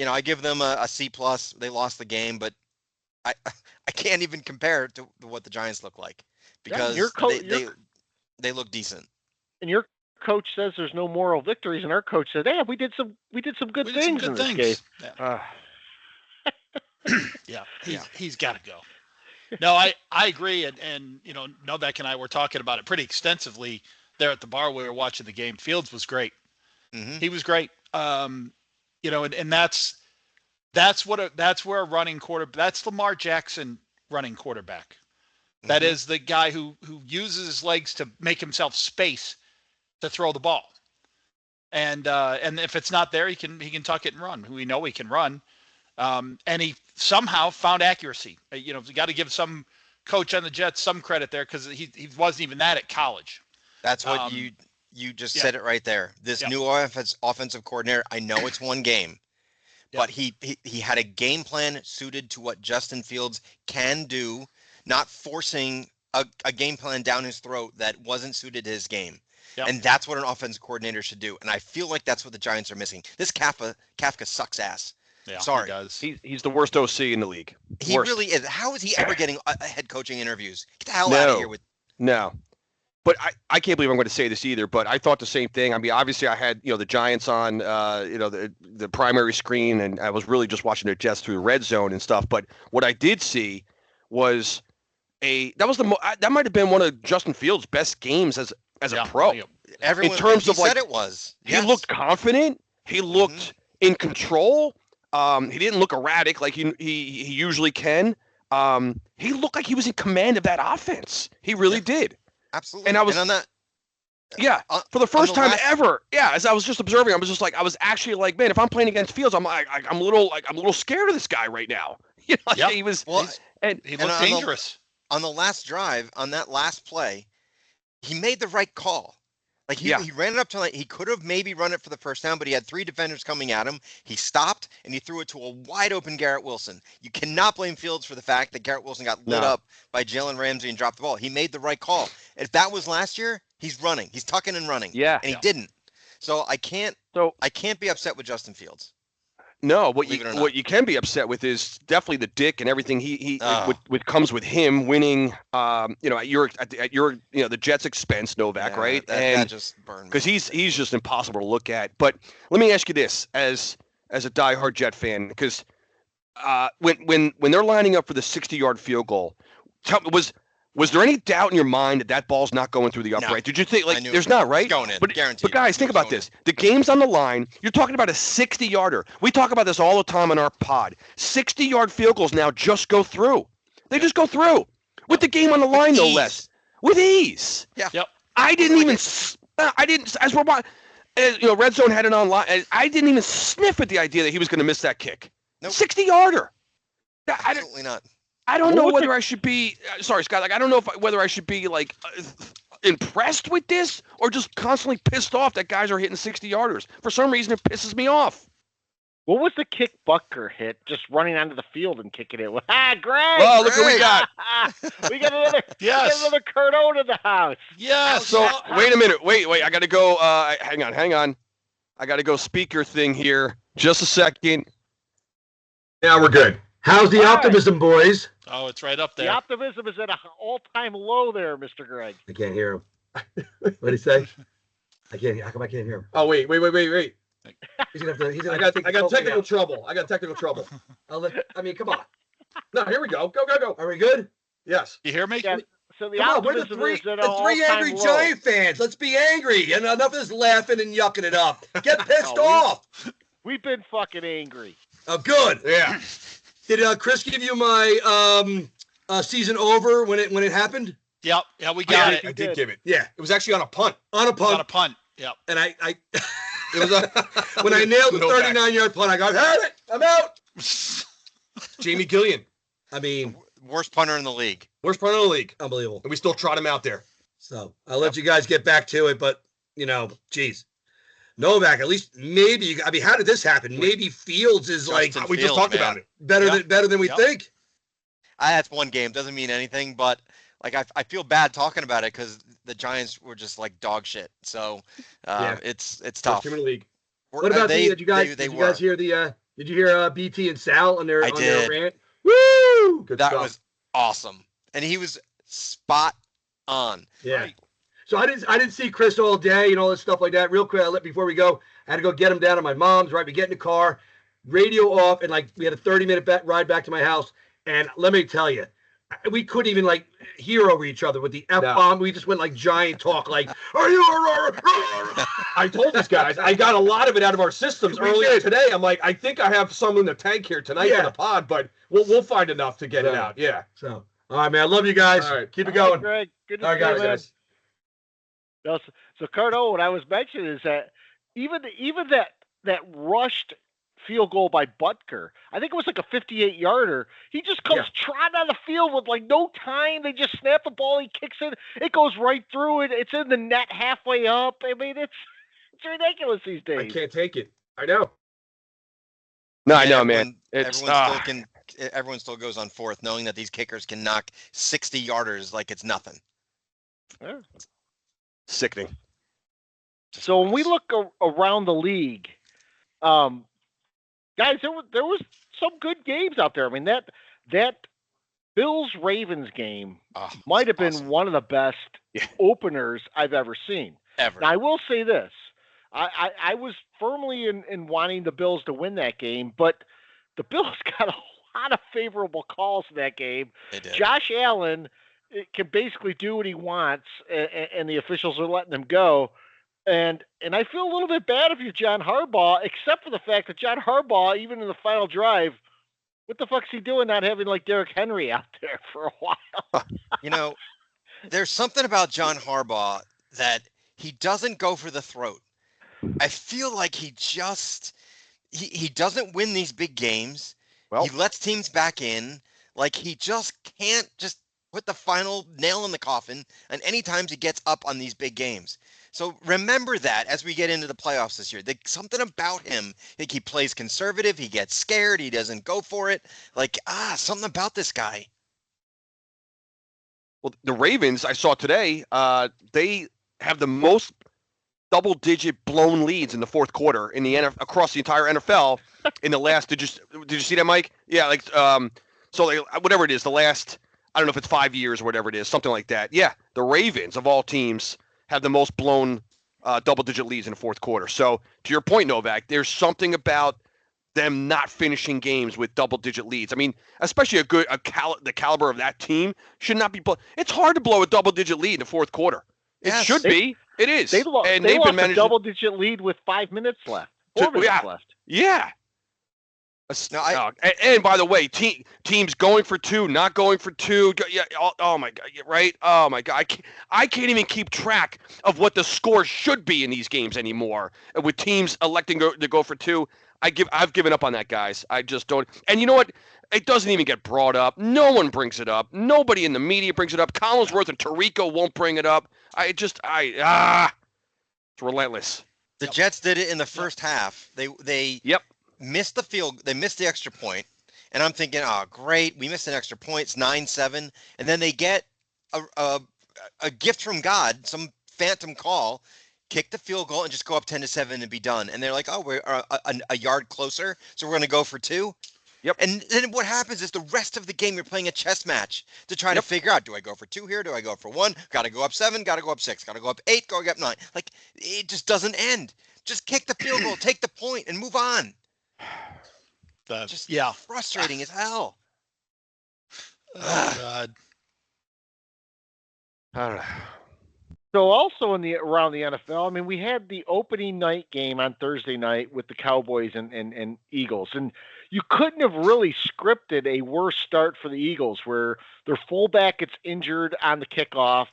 I give them a C+. They lost the game, but I can't even compare to what the Giants look like because they look decent. And your coach says there's no moral victories, and our coach said, "Yeah, we did some good things in this game." Yeah. He's got to go. No, I agree, and Novak and I were talking about it pretty extensively there at the bar. We were watching the game. Fields was great. Mm-hmm. He was great. And that's where a running quarterback. That's Lamar Jackson running quarterback. Mm-hmm. That is the guy who uses his legs to make himself space to throw the ball. And if it's not there, he can tuck it and run. We know he can run. And he somehow found accuracy. You got to give some coach on the Jets some credit there because he wasn't even that at college. That's what you just said it right there. This new offensive coordinator, I know it's one game, but he had a game plan suited to what Justin Fields can do, not forcing a game plan down his throat that wasn't suited to his game. Yep. And that's what an offensive coordinator should do. And I feel like that's what the Giants are missing. This Kafka sucks ass. Yeah, sorry. He does. He's the worst OC in the league. He really is. How is he ever getting head coaching interviews? Get the hell out of here with. No. But I can't believe I'm going to say this either, but I thought the same thing. I mean, obviously I had, the Giants on, the primary screen, and I was really just watching the Jets through the red zone and stuff. But what I did see was that might have been one of Justin Fields' best games as a pro. Everyone, in terms of said it was. He looked confident. He looked in control. He didn't look erratic like he usually can. He looked like he was in command of that offense. He really did. Absolutely. And I was on that. For the first time ever. Yeah, as I was just observing, I was actually like, man, if I'm playing against Fields, I'm a little scared of this guy right now. He was. Well, he looked dangerous. On the last drive, on that last play, he made the right call. Like he ran it up to he could have maybe run it for the first down, but he had three defenders coming at him. He stopped and he threw it to a wide open Garrett Wilson. You cannot blame Fields for the fact that Garrett Wilson got lit up by Jalen Ramsey and dropped the ball. He made the right call. If that was last year, he's running. He's tucking and running. Yeah. And he didn't. So I can't be upset with Justin Fields. No, what you can be upset with is definitely the dick and everything he comes with him winning. At your the Jets' expense, Novak, right? That just burned me. Because he's just impossible to look at. But let me ask you this, as a diehard Jet fan, because when they're lining up for the 60-yard field goal, was there any doubt in your mind that ball's not going through the upright? No. Did you think there's not, right? It's going in, but guaranteed. But guys, think about this. The game's on the line. You're talking about a 60-yarder. We talk about this all the time on our pod. 60-yard field goals now just go through. They just go through with the game on the line, no less. With ease. Yeah. Yep. I didn't. As we're watching, Red Zone had it online. I didn't even sniff at the idea that he was going to miss that kick. Nope. 60-yarder. Absolutely not. I don't know whether I should be sorry, Scott. I don't know whether I should be impressed with this or just constantly pissed off that guys are hitting 60-yarders. For some reason, it pisses me off. What was the kick Butker hit? Just running onto the field and kicking it. Greg! Oh, look what we got. we got another. Yes. We got another Cardone in the house. Yeah. So wait a minute. Wait. I got to go. Hang on. I got to go speaker thing here. Just a second. Now we're good. How's the optimism, boys? Oh, it's right up there. The optimism is at an all-time low there, Mr. Greg. I can't hear him. What did he say? I can't. How come I can't hear him? Oh, wait. He's gonna have to. I got technical trouble. Come on. No, here we go. Go. Are we good? Yes. You hear me? Yeah. So the Come on, we're optimism the three is at an angry all-time low. Giant fans. Let's be angry and enough of this laughing and yucking it up. Get pissed off. We've been fucking angry. Oh, good. Yeah. Did Chris give you my season over when it happened? Yep. Yeah, we got it. I did give it. Yeah, it was actually on a punt. On a It's on punt. a punt. Yep. And I It was a when I nailed the Novak. 39-yard punt, I go, I had it. I'm out. Jamie Gillian, I mean, Worst punter in the league. worst punter in the league, unbelievable. and we still trot him out there. So I'll let you guys get back to it, but geez. Novak, at least maybe. I mean, how did this happen? Maybe Fields is Justin like We just Fields, talked man. about it. better than we Yep. think. That's one game. Doesn't mean anything, but like I feel bad talking about it because the Giants were just like dog shit. So Yeah. it's Worst tough. team in the league. What about did you guys hear the did you hear BT and Sal on their did. rant? Woo! Good That stuff. was awesome, and he was spot on. Yeah. Right. So I didn't see Chris all day and all this stuff like that. Real quick, before we go, I had to go get him down to my mom's. Right, we get in the car, radio off, and like we had a 30-minute ride back to my house. And let me tell you, we couldn't even like hear over each other with the F-bomb. We just went like giant talk, like, "Are you?" I told these guys I got a lot of it out of our systems We earlier did. today. I'm like, I think I have some in the tank here tonight Yeah. for the pod, but we'll find enough to get it Yeah. out. Yeah. So, all right, man. I love you guys. All right. Keep it All right, going. Greg. Good to All right, see you, guys. man. guys. No, so Cardone, what I was mentioning is that even that rushed field goal by Butker, I think it was like a 58-yarder. He just comes trotting on the field with like no time. They just snap the ball. He kicks it. It goes right through it. It's in the net halfway up. I mean, it's ridiculous these I days. can't take it. I know. Yeah, I know, man. Everyone still goes on fourth, knowing that these kickers can knock 60-yarders like it's nothing. Yeah. Sickening. So when we look around the league, guys, there was some good games out there. I mean that Bills-Ravens game might have been one of the best openers I've ever seen. Ever. Now I will say this: I was firmly in wanting the Bills to win that game, but the Bills got a lot of favorable calls in that game. They did. Josh Allen can basically do what he wants, and the officials are letting him go. And I feel a little bit bad if you're John Harbaugh, except for the fact that John Harbaugh, even in the final drive, what the fuck's he doing not having like Derrick Henry out there for a while? There's something about John Harbaugh that he doesn't go for the throat. I feel like he doesn't win these big games. Well, he lets teams back in. Like he just can't just put the final nail in the coffin, and any times he gets up on these big games. So remember that as we get into the playoffs this year. Something about him, like he plays conservative, he gets scared, he doesn't go for it. Like, something about this guy. Well, the Ravens I saw today, they have the most double-digit blown leads in the fourth quarter in the across the entire NFL in the last. Did you see that, Mike? Yeah, like so like, whatever it is, the last. I don't know if it's 5 years or whatever it is, something like that. Yeah, the Ravens of all teams have the most blown double-digit leads in the fourth quarter. So to your point, Novak, there's something about them not finishing games with double-digit leads. I mean, especially the caliber of that team should not be. It's hard to blow a double-digit lead in the fourth quarter. It should be. It is. They lost a double-digit lead with 5 minutes left. 4 minutes left. Yeah. No, and by the way, teams going for two, not going for two. Yeah. Oh my God. Right. Oh my God. I can't even keep track of what the score should be in these games anymore. With teams electing to go for two, I've given up on that, guys. I just don't. And you know what? It doesn't even get brought up. No one brings it up. Nobody in the media brings it up. Collinsworth and Tirico won't bring it up. It's relentless. The Jets did it in the first half. They missed the field. They missed the extra point. And I'm thinking, oh, great. We missed an extra point. It's 9-7. And then they get a gift from God, some phantom call, kick the field goal and just go up 10-7 and be done. And they're like, oh, we're a yard closer. So we're going to go for two. Yep. And then what happens is the rest of the game, you're playing a chess match to try to figure out, do I go for two here? Do I go for one? Got to go up 7, got to go up 6, got to go up 8, go up 9. Like, it just doesn't end. Just kick the field goal, take the point, and move on. Frustrating as hell. Oh, God. I don't know. So also around the NFL, I mean, we had the opening night game on Thursday night with the Cowboys and Eagles, and you couldn't have really scripted a worse start for the Eagles, where their fullback gets injured on the kickoff.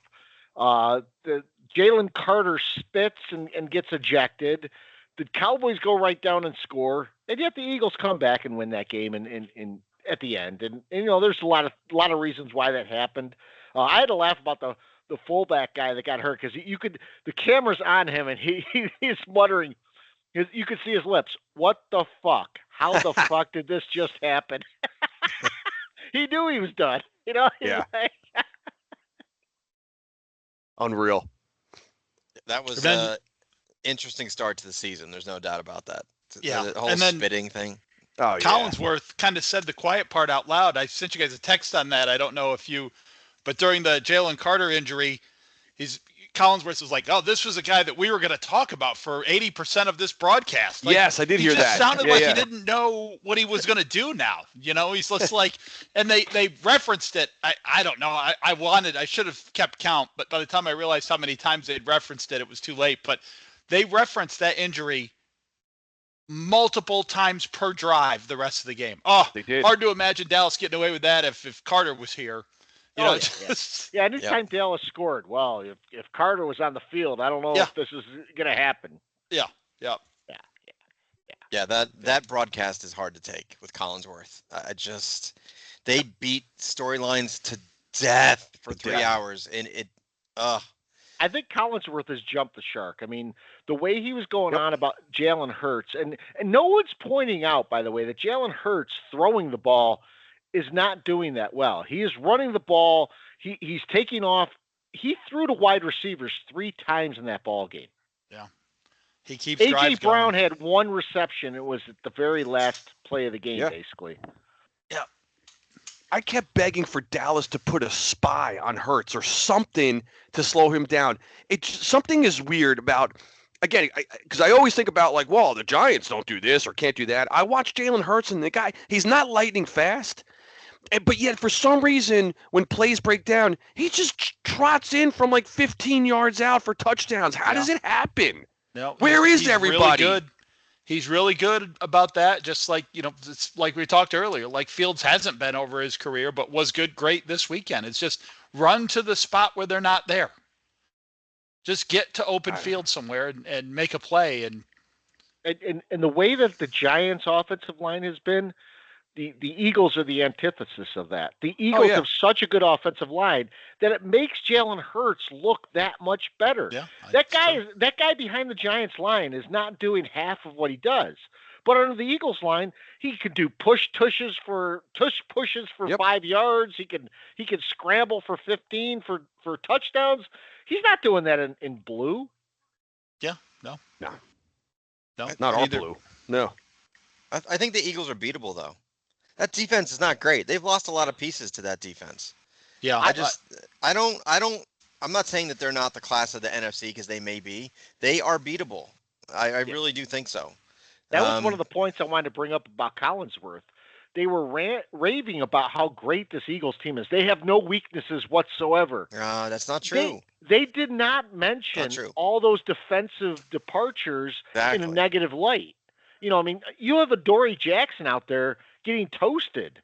The Jalen Carter spits and gets ejected. The Cowboys go right down and score, and yet the Eagles come back and win that game in at the end. And there's a lot of reasons why that happened. I had to laugh about the fullback guy that got hurt because the camera's on him and he's muttering. You could see his lips. What the fuck? How the fuck did this just happen? He knew he was done. Yeah. Like, Unreal. That was an interesting start to the season. There's no doubt about that. Yeah. The whole And then spitting thing. Oh, yeah. Collinsworth kind of said the quiet part out loud. I sent you guys a text on that. I don't know if but during the Jalen Carter injury, Collinsworth was like, "Oh, this was a guy that we were going to talk about for 80% of this broadcast." Like, yes, I did hear He just that. sounded like he didn't know what he was going to do now. He's just like, and they referenced it. I don't know. I should have kept count, but by the time I realized how many times they'd referenced it, it was too late. But they referenced that injury multiple times per drive the rest of the game. Oh, They did. hard to imagine Dallas getting away with that if Carter was here. Anytime Dallas scored, well, if Carter was on the field, I don't know if this is going to happen. Yeah. Yeah, that broadcast is hard to take with Collinsworth. They beat storylines to death for 3 hours, and I think Collinsworth has jumped the shark. I mean, the way he was going on about Jalen Hurts, and no one's pointing out, by the way, that Jalen Hurts throwing the ball is not doing that well. He is running the ball. He's taking off. He threw to wide receivers 3 times in that ball game. Yeah. He keeps A.J. Brown had 1 reception. It was at the very last play of the game, basically. Yeah. I kept begging for Dallas to put a spy on Hurts or something to slow him down. Something is weird about, again, because I always think about like, well, the Giants don't do this or can't do that. I watch Jalen Hurts and the guy, he's not lightning fast. But yet, for some reason, when plays break down, he just trots in from like 15 yards out for touchdowns. How does it happen? No, Where is he's everybody? Really good. He's really good about that. Just like, it's like we talked earlier, like Fields hasn't been over his career, but was great this weekend. It's just run to the spot where they're not there. Just get to open field somewhere and make a play. And the way that the Giants' offensive line has been, the Eagles are the antithesis of that. The Eagles have such a good offensive line that it makes Jalen Hurts look that much better. Yeah, that guy behind the Giants line is not doing half of what he does. But under the Eagles line, he could do pushes for 5 yards. He can scramble for 15 for touchdowns. He's not doing that in blue. Yeah, no, not all blue. No, I think the Eagles are beatable though. That defense is not great. They've lost a lot of pieces to that defense. Yeah, I'm not saying that they're not the class of the NFC because they may be. They are beatable. I really do think so. That was one of the points I wanted to bring up about Collinsworth. They were raving about how great this Eagles team is. They have no weaknesses whatsoever. That's not true. They did not mention all those defensive departures in a negative light. I mean, you have a Dory Jackson out there getting toasted.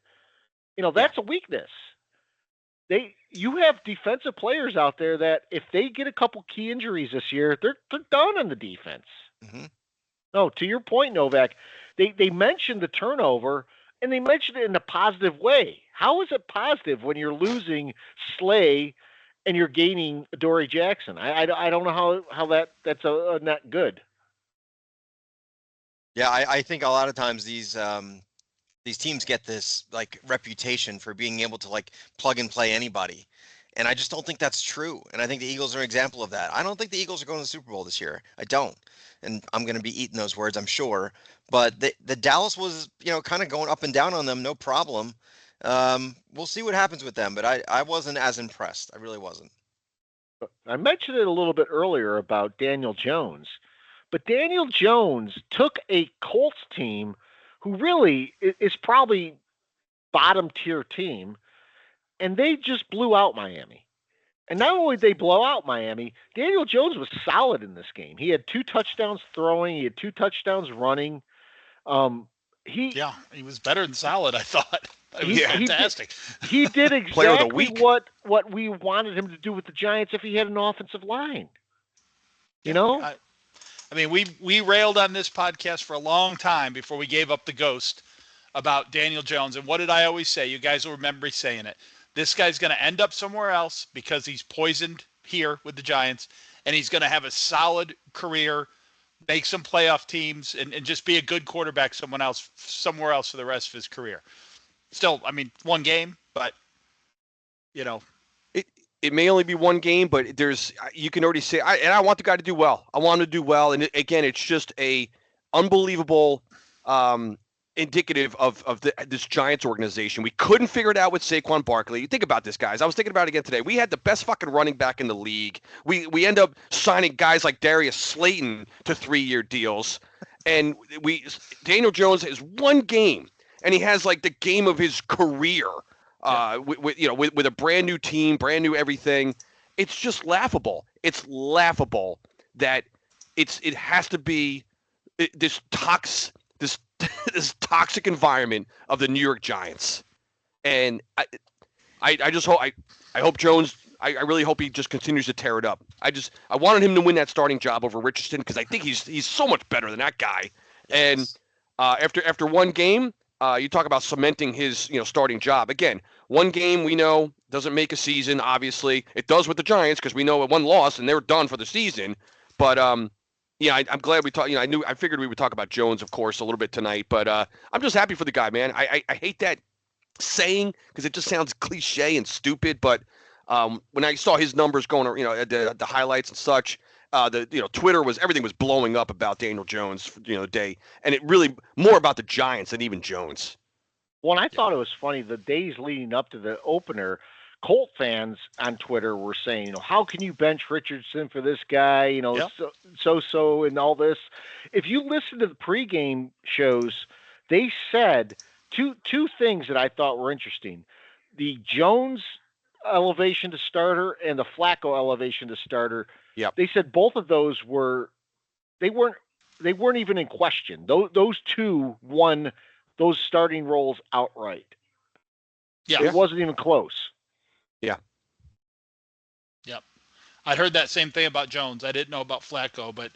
That's a weakness. You have defensive players out there that if they get a couple key injuries this year, they're done on the defense. Mm-hmm. No, to your point, Novak, they mentioned the turnover and they mentioned it in a positive way. How is it positive when you're losing Slay and you're gaining Dory Jackson? I don't know how that's a not good. Yeah, I think a lot of times these teams get this like reputation for being able to like plug and play anybody. And I just don't think that's true. And I think the Eagles are an example of that. I don't think the Eagles are going to the Super Bowl this year. I don't. And I'm going to be eating those words, I'm sure. But the Dallas was, kind of going up and down on them, no problem. We'll see what happens with them. But I wasn't as impressed. I really wasn't. I mentioned it a little bit earlier about Daniel Jones. But Daniel Jones took a Colts team who really is probably bottom tier team, and they just blew out Miami. And not only did they blow out Miami, Daniel Jones was solid in this game. He had 2 touchdowns throwing, he had 2 touchdowns running. Um, he Yeah, he was better than solid, I thought. It was he fantastic. he did Player of the exactly week. what we wanted him to do with the Giants if he had an offensive line. You Yeah, know? I mean, we railed on this podcast for a long time before we gave up the ghost about Daniel Jones. And what did I always say? You guys will remember me saying it. This guy's going to end up somewhere else because he's poisoned here with the Giants, and he's going to have a solid career, make some playoff teams, and just be a good quarterback somewhere else for the rest of his career. Still, I mean, one game, but, you know. It may only be one game, but you can already say, and I want the guy to do well. I want him to do well. And again, it's just a unbelievable indicative of this Giants organization. We couldn't figure it out with Saquon Barkley. Think about this, guys. I was thinking about it again today. We had the best fucking running back in the league. We end up signing guys like Darius Slayton to 3-year deals. And Daniel Jones has one game, and he has like the game of his career. With a brand new team, brand new everything. It's just laughable. It's laughable that it has to be this toxic environment of the New York Giants. And I just hope I hope Jones. I really hope he just continues to tear it up. I wanted him to win that starting job over Richardson because I think he's so much better than that guy. And after one game. You talk about cementing his, starting job. Again, one game we know doesn't make a season. Obviously, it does with the Giants because we know one loss and they're done for the season. But I'm glad we talked. I figured we would talk about Jones, of course, a little bit tonight. But I'm just happy for the guy, man. I hate that saying because it just sounds cliche and stupid. But when I saw his numbers going, the highlights and such. Twitter everything was blowing up about Daniel Jones, day, and it really more about the Giants than even Jones. Well, and I thought it was funny the days leading up to the opener, Colt fans on Twitter were saying, how can you bench Richardson for this guy? So and all this. If you listen to the pregame shows, they said two things that I thought were interesting: the Jones elevation to starter and the Flacco elevation to starter. Yep. They said both of those weren't even in question. Those two won those starting roles outright. Yeah. It wasn't even close. Yeah. Yep. I'd heard that same thing about Jones. I didn't know about Flacco, but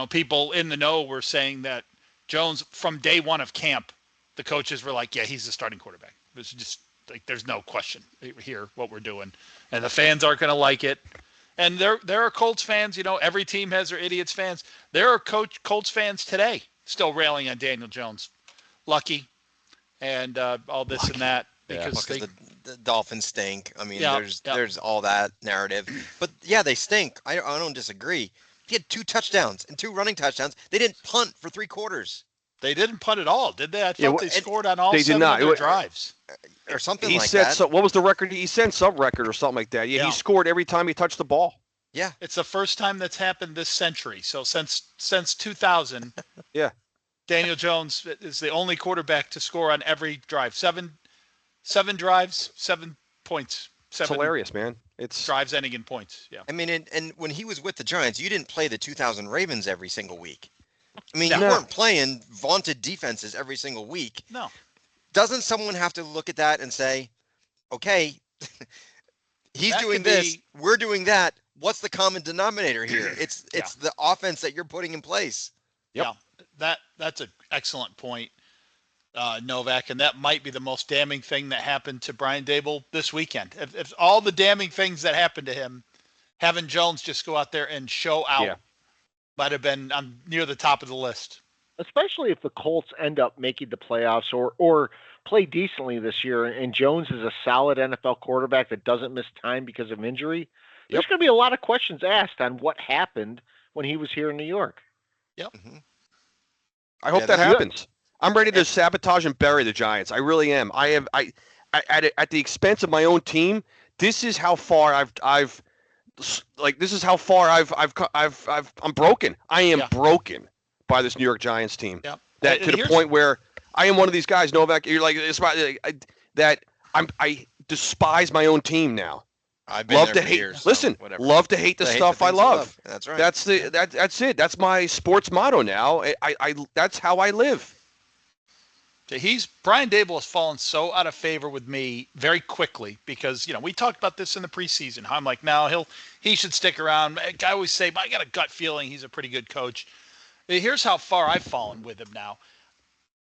people in the know were saying that Jones from day one of camp, the coaches were like, yeah, he's the starting quarterback. It's just like there's no question here what we're doing. And the fans aren't going to like it. And there are Colts fans, every team has their idiots fans. There are Colts fans today still railing on Daniel Jones. Lucky and all this and that. Because the Dolphins stink. I mean, Yeah, there's all that narrative. But, yeah, they stink. I don't disagree. He had 2 touchdowns and 2 running touchdowns. They didn't punt for 3 quarters. They didn't punt at all, did they? I thought they scored on all they did 7 not. of their drives. Or something He like said that. so. What was the record? He said some record or something like that. Yeah, he scored every time he touched the ball. Yeah. It's the first time that's happened this century. So since 2000, Yeah. Daniel Jones is the only quarterback to score on every drive. 7 drives, 7 points. It's hilarious, man. It's drives ending in points. Yeah. I mean, and when he was with the Giants, you didn't play the 2000 Ravens every single week. I mean, No. you weren't playing vaunted defenses every single week. No. Doesn't someone have to look at that and say, okay, he's That doing could this, be- we're doing that. What's the common denominator here? It's the offense that you're putting in place. Yep. Yeah. That's an excellent point, Novak, and that might be the most damning thing that happened to Brian Daboll this weekend. If all the damning things that happened to him, having Jones just go out there and show out might have been near the top of the list. Especially if the Colts end up making the playoffs or play decently this year, and Jones is a solid NFL quarterback that doesn't miss time because of injury. There's going to be a lot of questions asked on what happened when he was here in New York. Yep. Mm-hmm. I hope that happens. I'm ready to sabotage and bury the Giants. I really am. At the expense of my own team. This is how far I'm broken. I am broken by this New York Giants team. Yep. That to the point where I am one of these guys, Novak. You're like, that I despise my own team now. I've been Love there to for hate. years. Listen, so whatever. love to hate the stuff I things you love. That's right. That's that's it. That's my sports motto now. I that's how I live. So Brian Dable has fallen so out of favor with me very quickly because we talked about this in the preseason. How I'm like, no, he should stick around. I always say, I got a gut feeling he's a pretty good coach. Here's how far I've fallen with him now.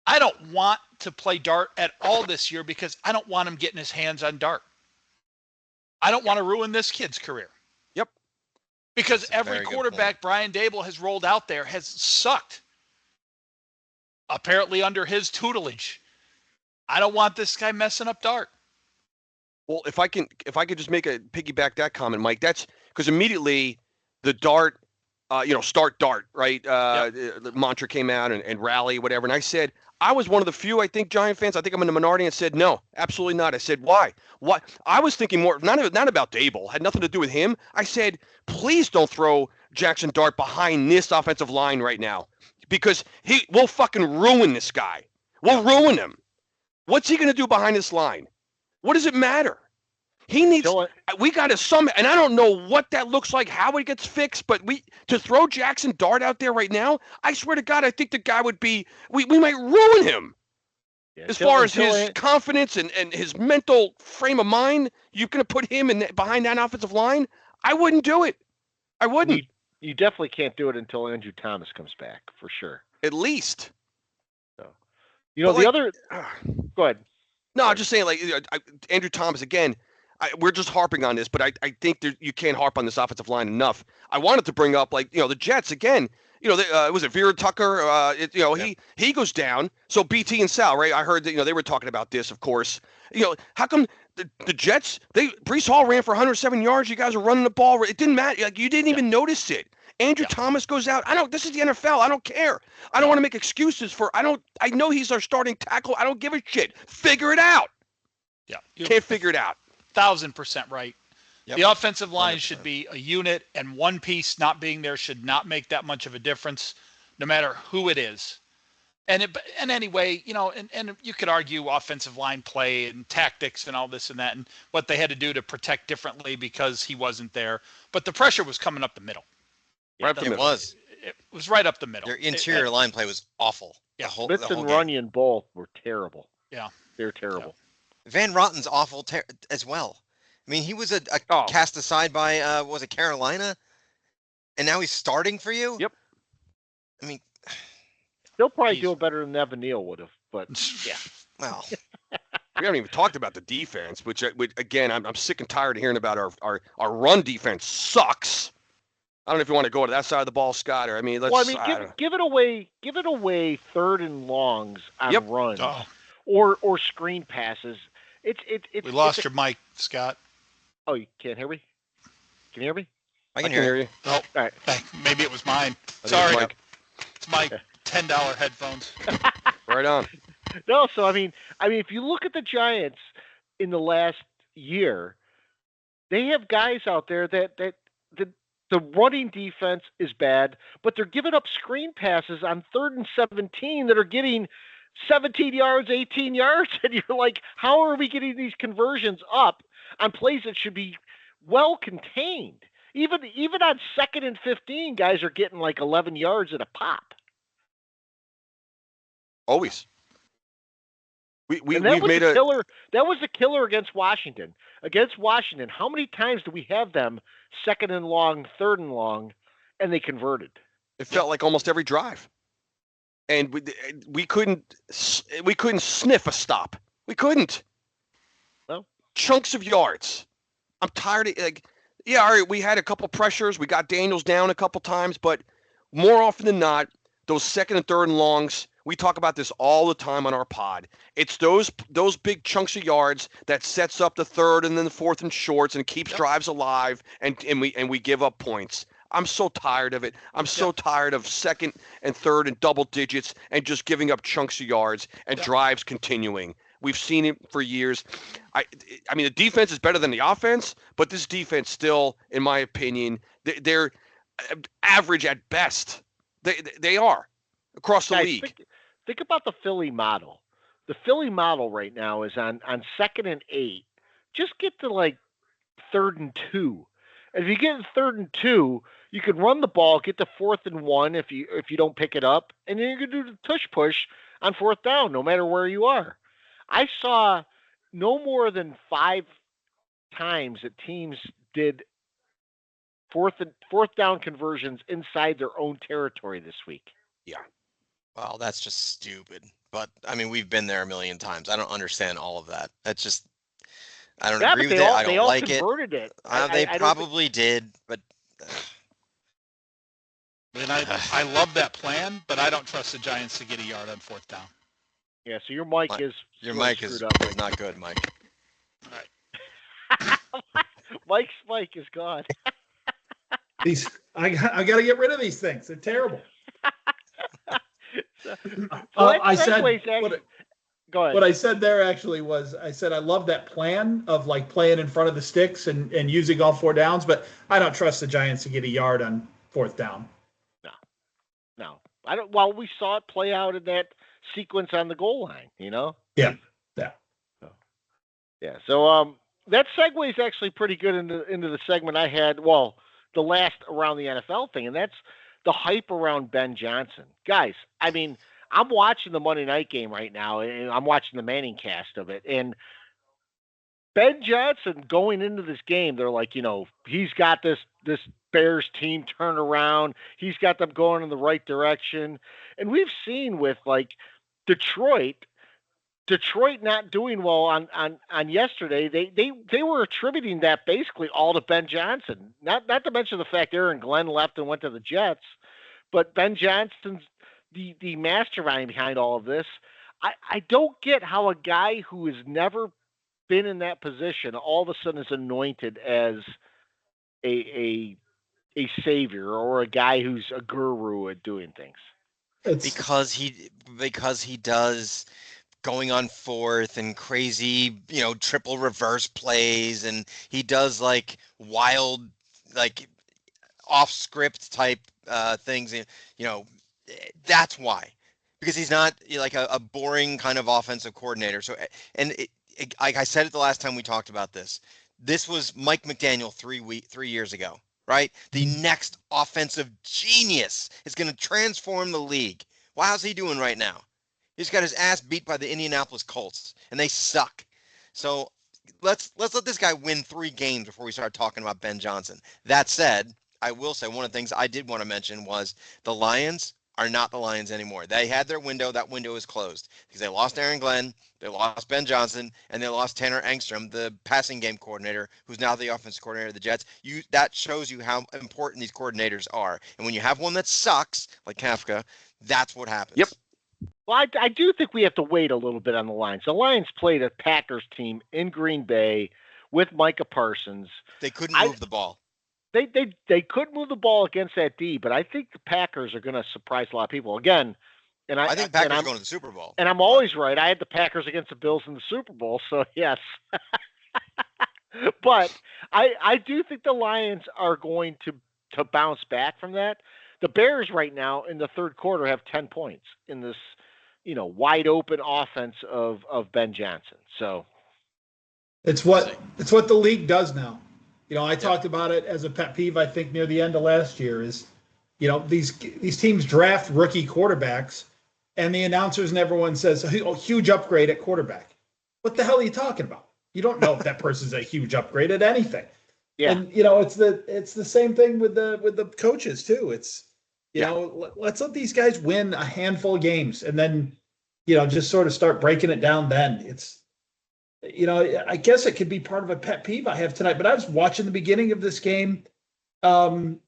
I don't want to play dart at all this year because I don't want him getting his hands on dart. I don't want to ruin this kid's career. Yep. Because That's a every very good quarterback Brian Dable has rolled out there has sucked. Apparently under his tutelage. I don't want this guy messing up dart. Well, if I could just make a piggyback that comment, Mike, that's because immediately the dart, start dart, right? The mantra came out and rally, whatever. And I said, I was one of the few, I think, Giant fans, I think I'm in the minority, and said, no, absolutely not. I said, why? What? I was thinking more, not about Dable, had nothing to do with him. I said, please don't throw Jackson Dart behind this offensive line right now because we'll fucking ruin this guy. We'll ruin him. What's he going to do behind this line? What does it matter? He needs. We got to and I don't know what that looks like, how it gets fixed, but to throw Jackson Dart out there right now, I swear to God, I think the guy would be. We might ruin him. Yeah, as far as his confidence and his mental frame of mind, you're going to put him behind that offensive line? I wouldn't do it. I wouldn't. You definitely can't do it until Andrew Thomas comes back, for sure. At least. So, the other. Go ahead. No, I'm just saying, Andrew Thomas, again, we're just harping on this, but I think you can't harp on this offensive line enough. I wanted to bring up, the Jets, again, was it Vera Tucker? He goes down. So BT and Sal, right? I heard that, they were talking about this, of course. How come the Jets, Breece Hall ran for 107 yards. You guys are running the ball. It didn't matter. You didn't even notice it. Andrew Thomas goes out. This is the NFL. I don't care. I don't want to make excuses I know he's our starting tackle. I don't give a shit. Figure it out. Yeah. Can't figure it out. 1,000% right. Yep. The offensive line 100%. Should be a unit, and one piece not being there should not make that much of a difference, no matter who it is. And anyway, and you could argue offensive line play and tactics and all this and that and what they had to do to protect differently because he wasn't there. But the pressure was coming up the middle. It was right up the middle. Their interior line play was awful. Yeah, Spitz and Runyon both were terrible. Yeah, they're terrible. Yeah. Van Rotten's awful as well. I mean, he was cast aside by was it Carolina, and now he's starting for you. Yep. I mean, they'll probably do it better than Evan Neal would have, but yeah. Well, we haven't even talked about the defense, which again, I'm sick and tired of hearing about our run defense sucks. I don't know if you want to go to that side of the ball, Scott, or give it away third and longs on runs or screen passes. It's we lost your mic, Scott. Oh, you can't hear me? Can you hear me? I can hear you. Oh, all right. Maybe it was mine. Sorry, Mike. It's my $10 headphones. Right on. No, so I mean, if you look at the Giants in the last year, they have guys out there that the running defense is bad, but they're giving up screen passes on 3rd and 17 that are getting 17 yards, 18 yards, and you're like, how are we getting these conversions up on plays that should be well contained? Even on 2nd and 15, guys are getting like 11 yards at a pop. Always. We've made a killer. That was a killer against Washington. Against Washington, how many times do we have them 2nd and long, 3rd and long, and they converted? It felt like almost every drive, and we couldn't sniff a stop. We couldn't. No. Chunks of yards. I'm tired of all right. We had a couple pressures. We got Daniels down a couple times, but more often than not, those 2nd and 3rd and longs. We talk about this all the time on our pod. It's those big chunks of yards that sets up the 3rd and then the 4th and shorts and keeps drives alive, and we give up points. I'm so tired of it. I'm so tired of 2nd and 3rd and double digits and just giving up chunks of yards and drives continuing. We've seen it for years. I mean, the defense is better than the offense, but this defense still, in my opinion, they're average at best. They are across the league. Think about the Philly model. The Philly model right now is on 2nd and 8. Just get to third and 2. And if you get in third and 2, you can run the ball, get to fourth and 1 if you don't pick it up, and then you can do the tush push on fourth down, no matter where you are. I saw no more than 5 times that teams did fourth down conversions inside their own territory this week. Yeah. Well, that's just stupid. But I mean, we've been there a million times. I don't understand all of that. That's just I don't Yeah, agree but with they it. all I they don't all like it. converted it. They I don't think. probably did, but And I love that plan, but I don't trust the Giants to get a yard on fourth down. Yeah, so your mic is your really mic is screwed up. not good, Mike. All right. Mike's mic is gone. I got to get rid of these things. They're terrible. So I said go ahead. what I said there actually was I said I love that plan of like playing in front of the sticks and using all 4 downs, but I don't trust the Giants to get a yard on fourth down. No, I don't. Well, we saw it play out in that sequence on the goal line. Yeah. Yeah. So that segue is actually pretty good into the segment I had. Well, the last around the NFL thing, and that's the hype around Ben Johnson. Guys, I mean, I'm watching the Monday night game right now, and I'm watching the Manning cast of it, and Ben Johnson going into this game, they're like, he's got this Bears team turned around. He's got them going in the right direction. And we've seen with like Detroit not doing well on yesterday. They were attributing that basically all to Ben Johnson. Not to mention the fact Aaron Glenn left and went to the Jets, but Ben Johnson's the mastermind behind all of this. I don't get how a guy who has never been in that position all of a sudden is anointed as a savior or a guy who's a guru at doing things. Because he does going on fourth and crazy, triple reverse plays, and he does like wild, like off script type things. That's why. Because he's not like a boring kind of offensive coordinator. So, and like I said it the last time we talked about this, this was Mike McDaniel 3 years ago, right? The next offensive genius is going to transform the league. Well, how's he doing right now? He's got his ass beat by the Indianapolis Colts, and they suck. So let's let this guy win 3 games before we start talking about Ben Johnson. That said, I will say one of the things I did want to mention was the Lions are not the Lions anymore. They had their window. That window is closed because they lost Aaron Glenn, they lost Ben Johnson, and they lost Tanner Engstrom, the passing game coordinator, who's now the offensive coordinator of the Jets. That shows you how important these coordinators are. And when you have one that sucks, like Kafka, that's what happens. Yep. Well, I do think we have to wait a little bit on the Lions. The Lions played a Packers team in Green Bay with Micah Parsons. They couldn't move the ball. They could move the ball against that D, but I think the Packers are going to surprise a lot of people again. And I think Packers are going to the Super Bowl. And I'm always right. I had the Packers against the Bills in the Super Bowl, so yes. But I do think the Lions are going to bounce back from that. The Bears right now in the third quarter have 10 points in this, wide open offense of Ben Johnson. So It's what the league does now. I talked about it as a pet peeve, I think, near the end of last year is, these teams draft rookie quarterbacks and the announcers and everyone says, oh, huge upgrade at quarterback. What the hell are you talking about? You don't know if that person's a huge upgrade at anything. yeah. And, it's the same thing with the coaches too. It's, let's let these guys win a handful of games and then, just sort of start breaking it down then. It's, I guess it could be part of a pet peeve I have tonight, but I was watching the beginning of this game, the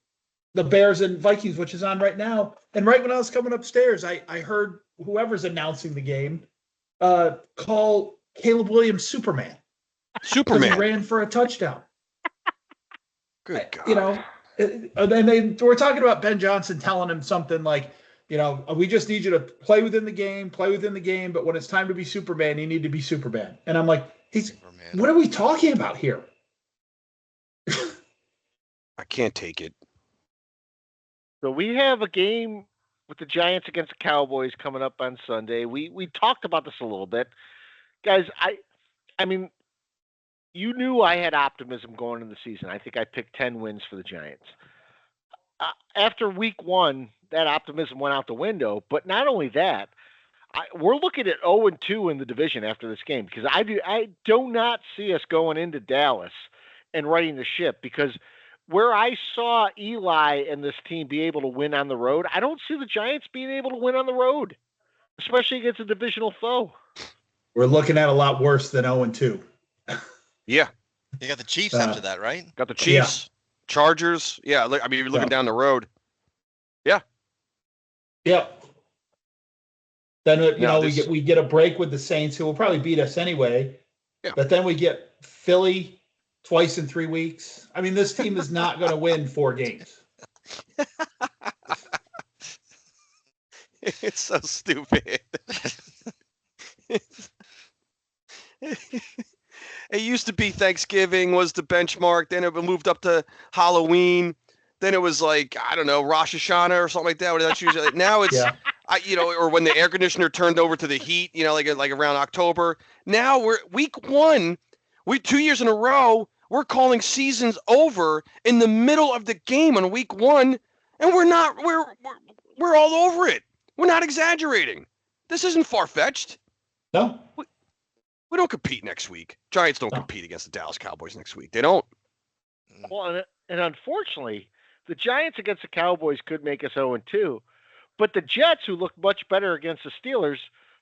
Bears and Vikings, which is on right now. And right when I was coming upstairs, I heard whoever's announcing the game call Caleb Williams Superman. Superman. He ran for a touchdown. Good God. And then they were talking about Ben Johnson telling him something like, we just need you to play within the game, but when it's time to be Superman, you need to be Superman. And I'm like, Superman. What are we talking about here? I can't take it. So we have a game with the Giants against the Cowboys coming up on Sunday. We talked about this a little bit. Guys, I mean, you knew I had optimism going into the season. I think I picked 10 wins for the Giants. After week one, that optimism went out the window. But not only that, we're looking at 0-2 in the division after this game because I do not see us going into Dallas and righting the ship because where I saw Eli and this team be able to win on the road, I don't see the Giants being able to win on the road, especially against a divisional foe. We're looking at a lot worse than 0-2. Yeah. You got the Chiefs after that, right? Got the Chiefs, Chargers. Yeah, I mean, you're looking down the road. Yeah. Yep. Then we get a break with the Saints, who will probably beat us anyway. Yeah. But then we get Philly twice in 3 weeks. I mean, this team is not going to win 4 games. It's so stupid. It used to be Thanksgiving was the benchmark. Then it moved up to Halloween. Then it was like, I don't know, Rosh Hashanah or something like that. That's usually now it's, or when the air conditioner turned over to the heat, like around October. Now we're week one. 2 years in a row. We're calling seasons over in the middle of the game on week one, and we're all over it. We're not exaggerating. This isn't far-fetched. No. We don't compete next week. Giants don't compete against the Dallas Cowboys next week. They don't. Well, and unfortunately, the Giants against the Cowboys could make us 0-2, but the Jets, who look much better against the Steelers,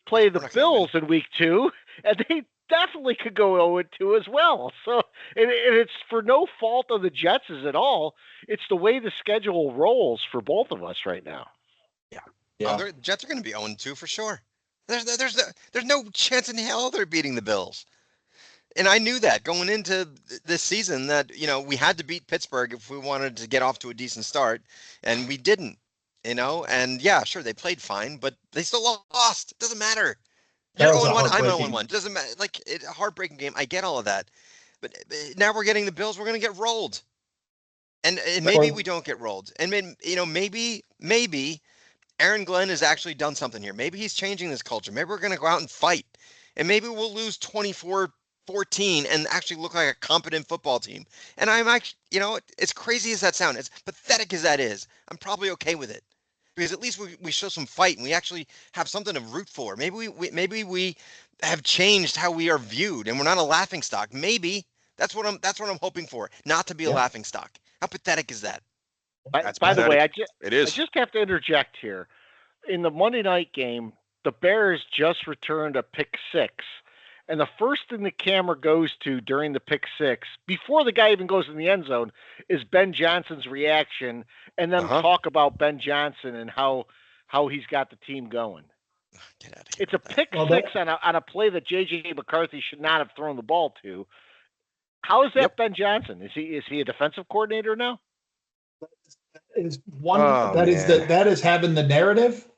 play the Bills in week 2, and they definitely could go 0-2 as well. So, and it's for no fault of the Jets at all. It's the way the schedule rolls for both of us right now. Yeah. The Jets are going to be 0-2 for sure. There's no chance in hell they're beating the Bills. And I knew that going into this season that, we had to beat Pittsburgh if we wanted to get off to a decent start, and we didn't, and yeah, sure, they played fine, but they still lost. It doesn't matter. You're 0-1, I'm 0-1. Doesn't matter. It's a heartbreaking game. I get all of that. But now we're getting the Bills. We're going to get rolled. And maybe we don't get rolled. And maybe Aaron Glenn has actually done something here. Maybe he's changing this culture. Maybe we're going to go out and fight. And maybe we'll lose 24-14 and actually look like a competent football team. And I'm actually, as crazy as that sounds, as pathetic as that is, I'm probably okay with it. Because at least we show some fight and we actually have something to root for. Maybe we have changed how we are viewed and we're not a laughingstock. Maybe that's what I'm hoping for. Not to be a laughingstock. How pathetic is that? By the way, I just have to interject here. In the Monday night game, the Bears just returned a pick 6. And the first thing the camera goes to during the pick 6, before the guy even goes in the end zone, is Ben Johnson's reaction, and then talk about Ben Johnson and how he's got the team going. Get out of here. It's a pick 6 on a play that J.J. McCarthy should not have thrown the ball to. How is that Ben Johnson? Is he a defensive coordinator now? That is having the narrative,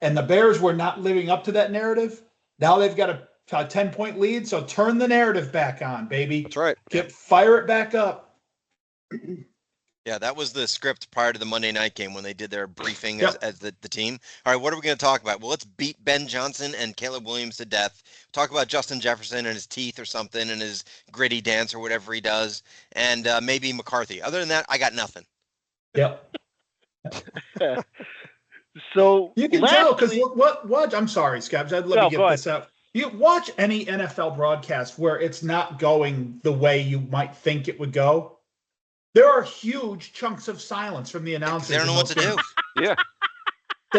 and the Bears were not living up to that narrative. Now they've got a 10-point lead, so turn the narrative back on, baby. That's right. Fire it back up. Yeah, that was the script prior to the Monday night game when they did their briefing as the team. All right, what are we going to talk about? Well, let's beat Ben Johnson and Caleb Williams to death. Talk about Justin Jefferson and his teeth or something and his gritty dance or whatever he does, and maybe McCarthy. Other than that, I got nothing. Yep. So you can tell because what? I'm sorry, Scabs. Let me get this out. You watch any NFL broadcast where it's not going the way you might think it would go. There are huge chunks of silence from the announcers. They don't know what to do. Yeah.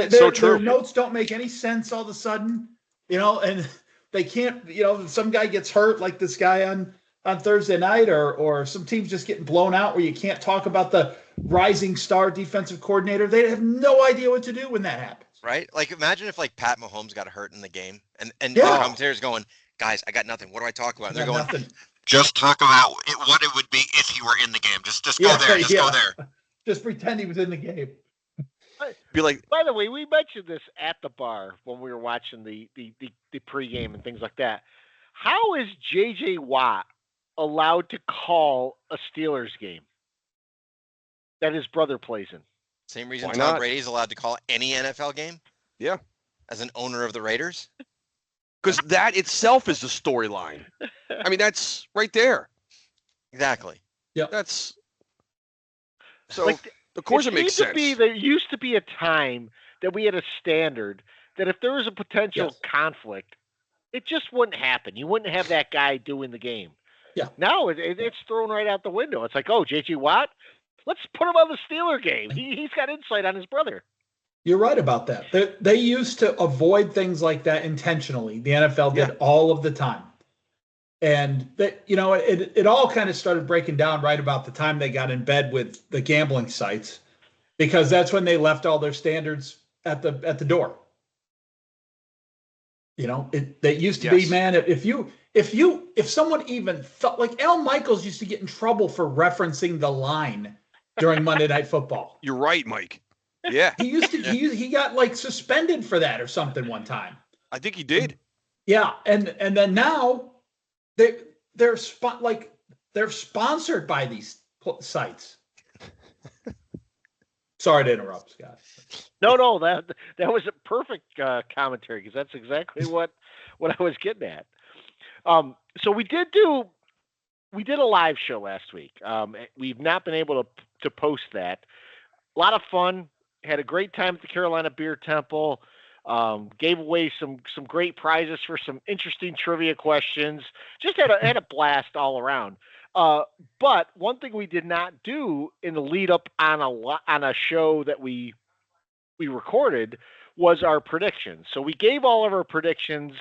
So true. Their notes don't make any sense all of a sudden, and they can't, some guy gets hurt like this guy on Thursday night or some teams just getting blown out where you can't talk about the rising star defensive coordinator. They have no idea what to do when that happens. Right? Like, imagine if, Pat Mahomes got hurt in the game and the commentator's going, guys, I got nothing. What do I talk about? And they're going, nothing. Just talk about what it would be if he were in the game. Just go there. Just go there. Just pretend he was in the game. Be like. By the way, we mentioned this at the bar when we were watching the pregame and things like that. How is J.J. Watt allowed to call a Steelers game that his brother plays in? Same reason Tom Brady's allowed to call any NFL game? Yeah. As an owner of the Raiders? Because that itself is the storyline. I mean, that's right there. Exactly. That's so. Like, Of course, it makes seemed sense. there used to be a time that we had a standard that if there was a potential Yes. conflict, it just wouldn't happen. You wouldn't have that guy doing the game. Yeah. Now it's thrown right out the window. It's like, oh, J.J. Watt, let's put him on the Steeler game. He's got insight on his brother. You're right about that. They used to avoid things like that intentionally. The NFL did Yeah. all of the time. And that, it all kind of started breaking down right about the time they got in bed with the gambling sites, because that's when they left all their standards at the door. That used to be, Yes. man, if someone even felt like Al Michaels used to get in trouble for referencing the line during Monday Night Football. You're right, Mike. Yeah, He used to he got like suspended for that or something one time. I think he did. Yeah, and then now they're sponsored by these sites. Sorry to interrupt, Scott. No, that was a perfect commentary, because that's exactly what I was getting at. So we did a live show last week. We've not been able to post that. A lot of fun. Had a great time at the Carolina Beer Temple. Gave away some great prizes for some interesting trivia questions. Just had a blast all around. But one thing we did not do in the lead up on a show that we recorded was our predictions. So we gave all of our predictions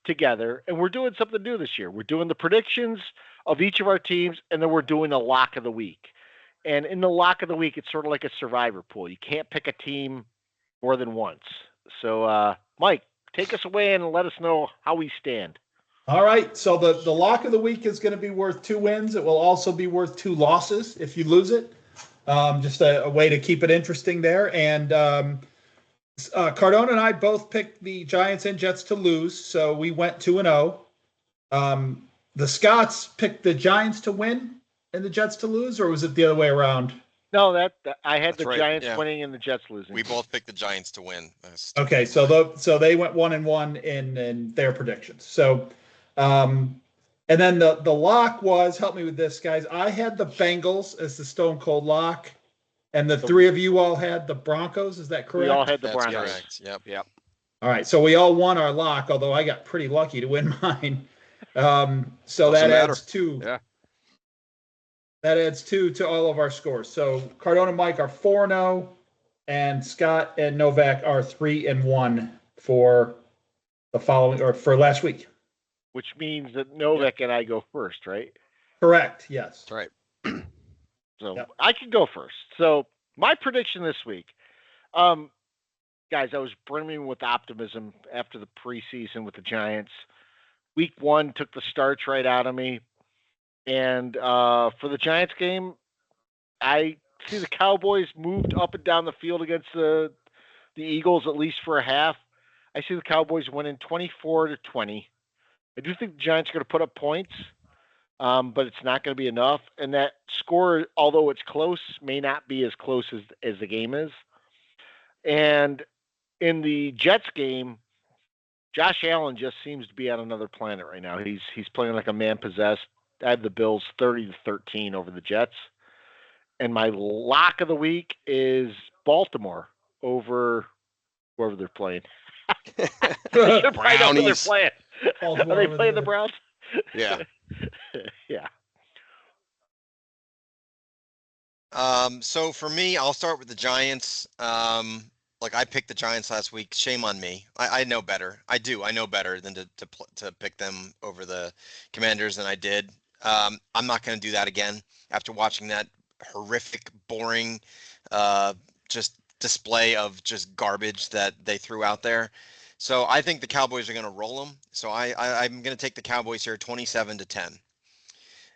together, and we're doing something new this year. We're doing the predictions of each of our teams, and then we're doing a lock of the week. And in the lock of the week, it's sort of like a survivor pool. You can't pick a team more than once. So, Mike, take us away and let us know how we stand. All right. So the lock of the week is going to be worth 2 wins. It will also be worth 2 losses if you lose it. Just a way to keep it interesting there. And Cardone and I both picked the Giants and Jets to lose, so we went 2-0. The Scots picked the Giants to win and the Jets to lose, or was it the other way around? No, I had That's the right, Giants yeah. winning and the Jets losing. We both picked the Giants to win. Okay, so they went 1-1 in their predictions. So, and then the lock was, help me with this, guys. I had the Bengals as the Stone Cold lock, and the 3 of you all had the Broncos. Is that correct? We all had the That's Broncos. correct. Yep. Yep. All right, so we all won our lock, although I got pretty lucky to win mine. So that Doesn't matter. adds 2. Yeah. That adds 2 to all of our scores. So Cardone and Mike are 4-0, and Scott and Novak are 3-1 for the following, or for last week. Which means that Novak and I go first, right? Correct. Yes. That's right. So Yep. I can go first. So my prediction this week, guys, I was brimming with optimism after the preseason with the Giants. Week 1 took the starch right out of me. And for the Giants game, I see the Cowboys moved up and down the field against the Eagles, at least for a half. I see the Cowboys winning 24-20. I do think the Giants are going to put up points, but it's not going to be enough. And that score, although it's close, may not be as close as the game is. And in the Jets game, Josh Allen just seems to be on another planet right now. He's playing like a man possessed. I have the Bills 30-13 over the Jets. And my lock of the week is Baltimore over whoever they're playing. I should find out who they're playing. Are they playing the Browns? Yeah. Yeah. So for me, I'll start with the Giants. I picked the Giants last week. Shame on me. I know better. I do. I know better than to pick them over the Commanders than I did. I'm not going to do that again after watching that horrific, boring, just display of just garbage that they threw out there. So I think the Cowboys are going to roll them. So I'm going to take the Cowboys here 27-10.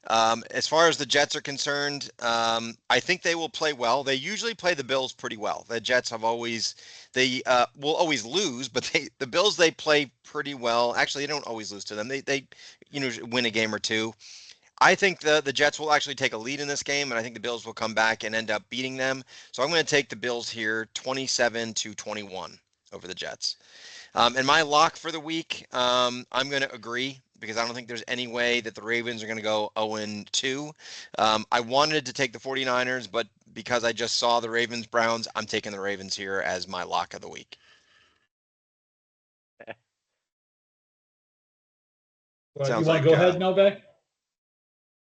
As far as the Jets are concerned, I think they will play well. They usually play the Bills pretty well. The Jets will always lose, but the Bills, they play pretty well. Actually, they don't always lose to them. They win a game or two. I think the Jets will actually take a lead in this game, and I think the Bills will come back and end up beating them. So I'm going to take the Bills here 27-21 over the Jets. And my lock for the week, I'm going to agree because I don't think there's any way that the Ravens are going to go 0-2. I wanted to take the 49ers, but because I just saw the Ravens-Browns, I'm taking the Ravens here as my lock of the week. Well, Sounds you want like, to go ahead, Novak?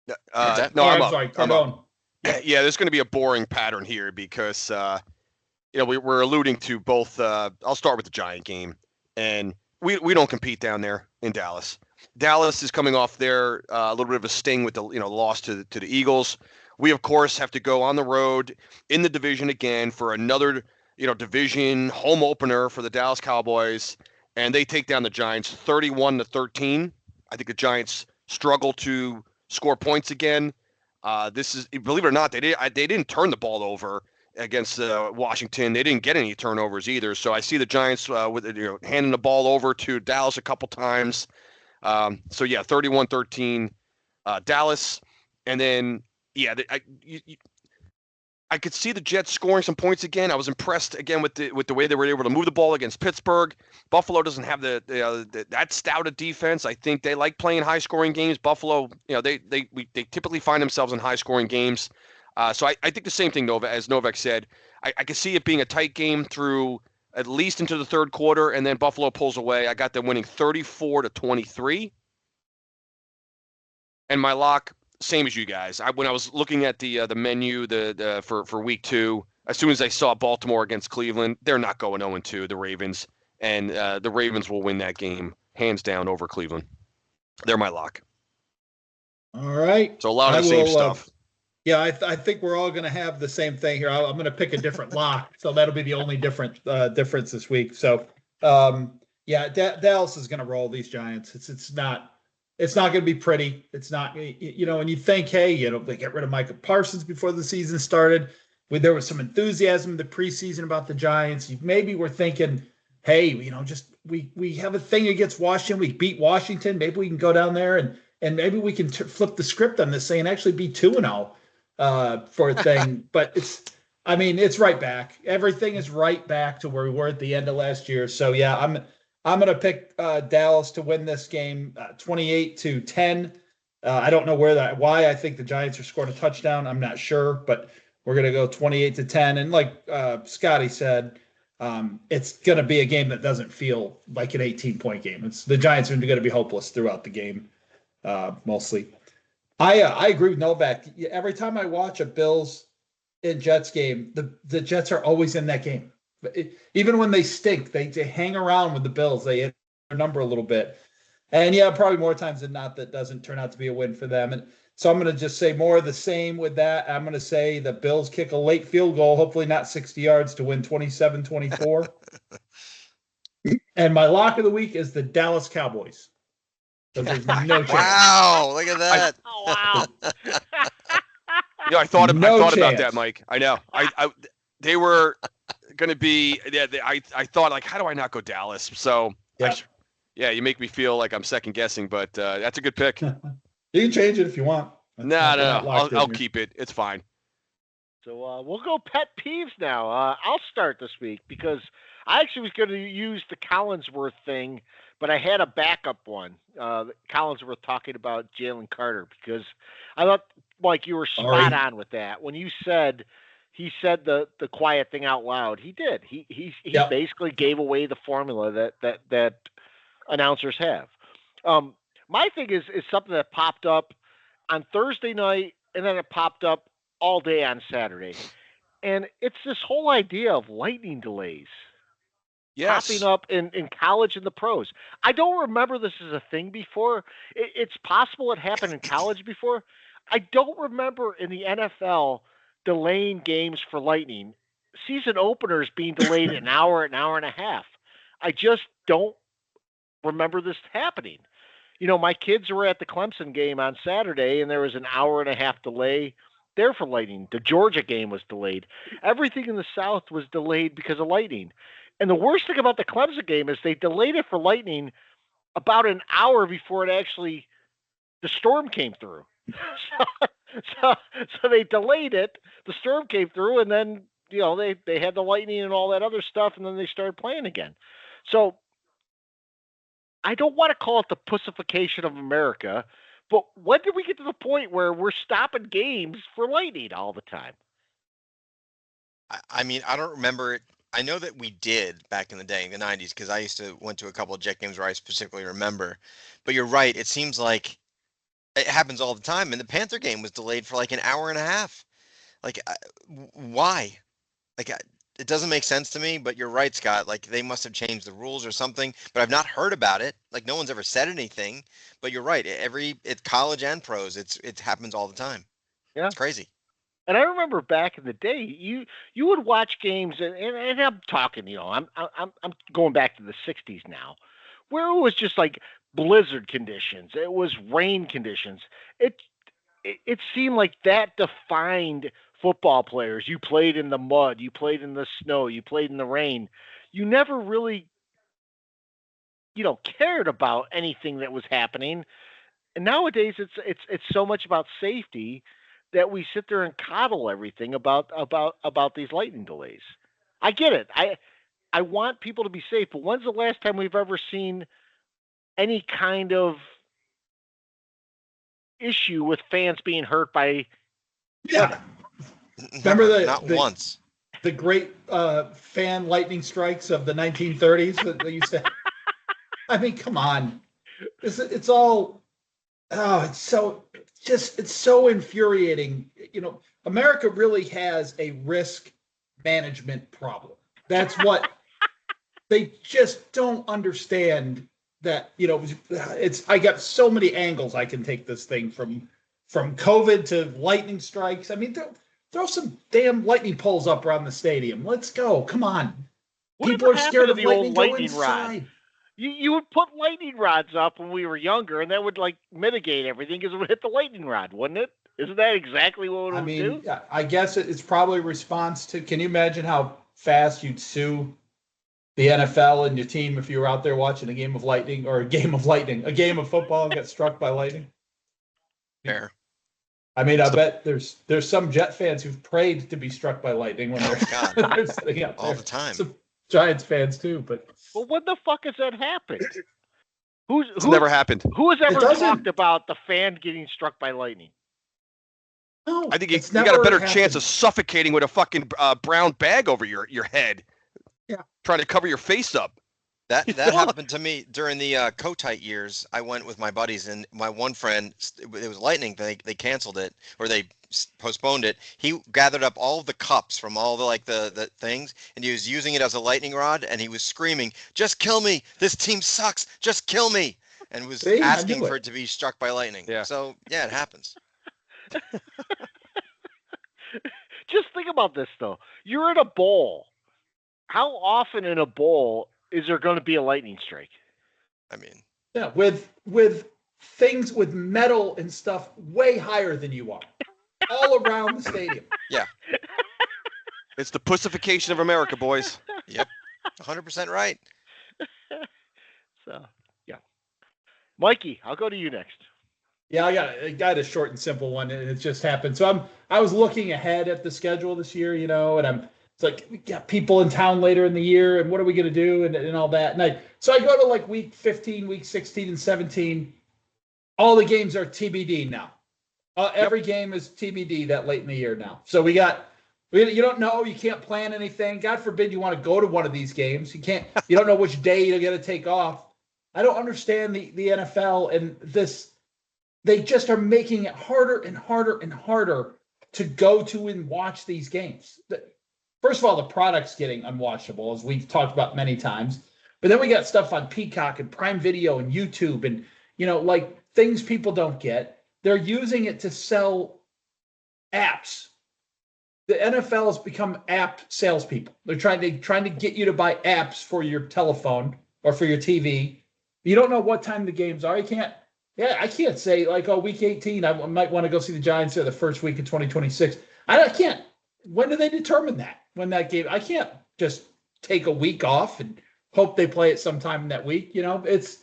No, Or, I'm I'm up. sorry, I'm up. Cardone. Yeah, there's going to be a boring pattern here because we're alluding to both. I'll start with the Giant game, and we don't compete down there in Dallas. Dallas is coming off there a little bit of a sting with the loss to the Eagles. We of course have to go on the road in the division again for another division home opener for the Dallas Cowboys, and they take down the Giants 31-13. I think the Giants struggle to score points again. This is, believe it or not, they didn't turn the ball over against Washington. They didn't get any turnovers either. So I see the Giants handing the ball over to Dallas a couple times. 31-13 Dallas, and then I could see the Jets scoring some points again. I was impressed again with the way they were able to move the ball against Pittsburgh. Buffalo doesn't have that stout of defense. I think they like playing high scoring games. Buffalo, they typically find themselves in high scoring games. So I think the same thing, as Novak said. I could see it being a tight game through at least into the third quarter, and then Buffalo pulls away. I got them winning 34-23. And my lock, same as you guys. When I was looking at the menu for week 2, as soon as I saw Baltimore against Cleveland, they're not going 0-2, the Ravens, and the Ravens will win that game hands down over Cleveland. They're my lock. All right. So a lot of the same stuff. Yeah, I think we're all going to have the same thing here. I'm going to pick a different lock, so that'll be the only difference this week. So, Dallas is going to roll these Giants. It's not going to be pretty. It's not, and you think, hey, they get rid of Micah Parsons before the season started. There was some enthusiasm in the preseason about the Giants. Maybe we're thinking, hey, we have a thing against Washington. We beat Washington. Maybe we can go down there and maybe we can flip the script on this thing and actually be 2-0 for a thing. But it's right back. Everything is right back to where we were at the end of last year. So yeah, I'm going to pick Dallas to win this game 28-10. I don't know why I think the Giants are scoring a touchdown. I'm not sure, but we're going to go 28-10. And like Scotty said, it's going to be a game that doesn't feel like an 18-point game. The Giants are going to be hopeless throughout the game, mostly. I agree with Novak. Every time I watch a Bills and Jets game, the Jets are always in that game. Even when they stink, they hang around with the Bills. They hit their number a little bit. And yeah, probably more times than not, that doesn't turn out to be a win for them. And so I'm going to just say more of the same with that. I'm going to say the Bills kick a late field goal, hopefully not 60 yards, to win 27-24. And my lock of the week is the Dallas Cowboys. So there's no chance. Wow, look at that. Wow. I thought about chance. that, Mike. I know. They were going to be. Yeah, I thought, like, how do I not go Dallas? So yeah, you make me feel like I'm second guessing, but that's a good pick. You can change it if you want. No, I'll keep it. It's fine. So we'll go pet peeves now. I'll start this week because I actually was going to use the Collinsworth thing, but I had a backup one. Collinsworth talking about Jalen Carter, because I thought, Mike, you were spot on with that. When you said he said the quiet thing out loud, he did. He basically gave away the formula that announcers have. My thing is something that popped up on Thursday night, and then it popped up all day on Saturday. And it's this whole idea of lightning delays. Yes. Popping up in college and the pros. I don't remember this as a thing before. It's possible it happened in college before. I don't remember in the NFL delaying games for lightning. Season openers being delayed an hour and a half. I just don't remember this happening. My kids were at the Clemson game on Saturday, and there was an hour and a half delay there for lightning. The Georgia game was delayed. Everything in the South was delayed because of lightning. And the worst thing about the Clemson game is they delayed it for lightning about an hour before the storm came through. So they delayed it. The storm came through, and then they had the lightning and all that other stuff, and then they started playing again. So I don't want to call it the pussification of America, but when did we get to the point where we're stopping games for lightning all the time? I mean, I don't remember it. I know that we did back in the day in the 90s because I went to a couple of Jet games where I specifically remember. But you're right. It seems like it happens all the time. And the Panther game was delayed for like an hour and a half. Like, why? Like, it doesn't make sense to me. But you're right, Scott. Like, they must have changed the rules or something. But I've not heard about it. Like, no one's ever said anything. But you're right. It's college and pros. It happens all the time. Yeah. It's crazy. And I remember back in the day, you would watch games, and I'm talking, I'm going back to the '60s now, where it was just like blizzard conditions, it was rain conditions. It seemed like that defined football players. You played in the mud, you played in the snow, you played in the rain. You never really, cared about anything that was happening. And nowadays, it's so much about safety that we sit there and coddle everything about these lightning delays. I get it. I want people to be safe, but when's the last time we've ever seen any kind of issue with fans being hurt by? Yeah. Remember Not once. The great fan lightning strikes of the 1930s that they used to. I mean, come on. It's all. Oh, it's so infuriating. America really has a risk management problem. That's what they just don't understand. That I got so many angles I can take this thing from COVID to lightning strikes. I mean, throw some damn lightning poles up around the stadium. Let's go. Come on. People are scared of the lightning. old Go lightning inside. rod. You would put lightning rods up when we were younger, and that would like mitigate everything because it would hit the lightning rod, wouldn't it? Isn't that exactly what it would do? I guess it's probably a response to. Can you imagine how fast you'd sue the NFL and your team if you were out there watching a game of football and got struck by lightning? Fair. I mean, I bet there's some Jet fans who've prayed to be struck by lightning when they're sitting out all there. the time. Some Giants fans too, but. Well, when the fuck has that happened? It's never happened. Who has ever talked about the fan getting struck by lightning? No, I think you got a better chance of suffocating with a fucking brown bag over your head. Yeah. Trying to cover your face up. That happened to me during the Kotite years. I went with my buddies, and my one friend, it was lightning. They canceled it, or they postponed it. He gathered up all of the cups from all the things, and he was using it as a lightning rod, and he was screaming, "Just kill me! This team sucks! Just kill me!" And was asking for it to be struck by lightning. Yeah. So yeah, it happens. Just think about this though. You're in a bowl. How often in a bowl is there going to be a lightning strike? I mean, yeah, with things with metal and stuff way higher than you are, all around the stadium. Yeah, it's the pussification of America, boys. Yep, 100% right. So yeah, Mikey, I'll go to you next. Yeah, I got a short and simple one, and it just happened. So I was looking ahead at the schedule this year, and it's like we got people in town later in the year, and what are we going to do, and all that. And so I go to like week 15, week 16, and 17. All the games are TBD now. Every game is TBD that late in the year now. So you don't know, you can't plan anything. God forbid you want to go to one of these games. You don't know which day you're going to take off. I don't understand the NFL and this. They just are making it harder and harder and harder to go to and watch these games. First of all, the product's getting unwatchable, as we've talked about many times. But then we got stuff on Peacock and Prime Video and YouTube and, like things people don't get. They're using it to sell apps. The NFL has become app salespeople. They're trying to get you to buy apps for your telephone or for your TV. You don't know what time the games are. I can't say like, week 18, I might want to go see the Giants the first week of 2026. I can't. When do they determine that? When that game? I can't just take a week off and hope they play it sometime in that week. It's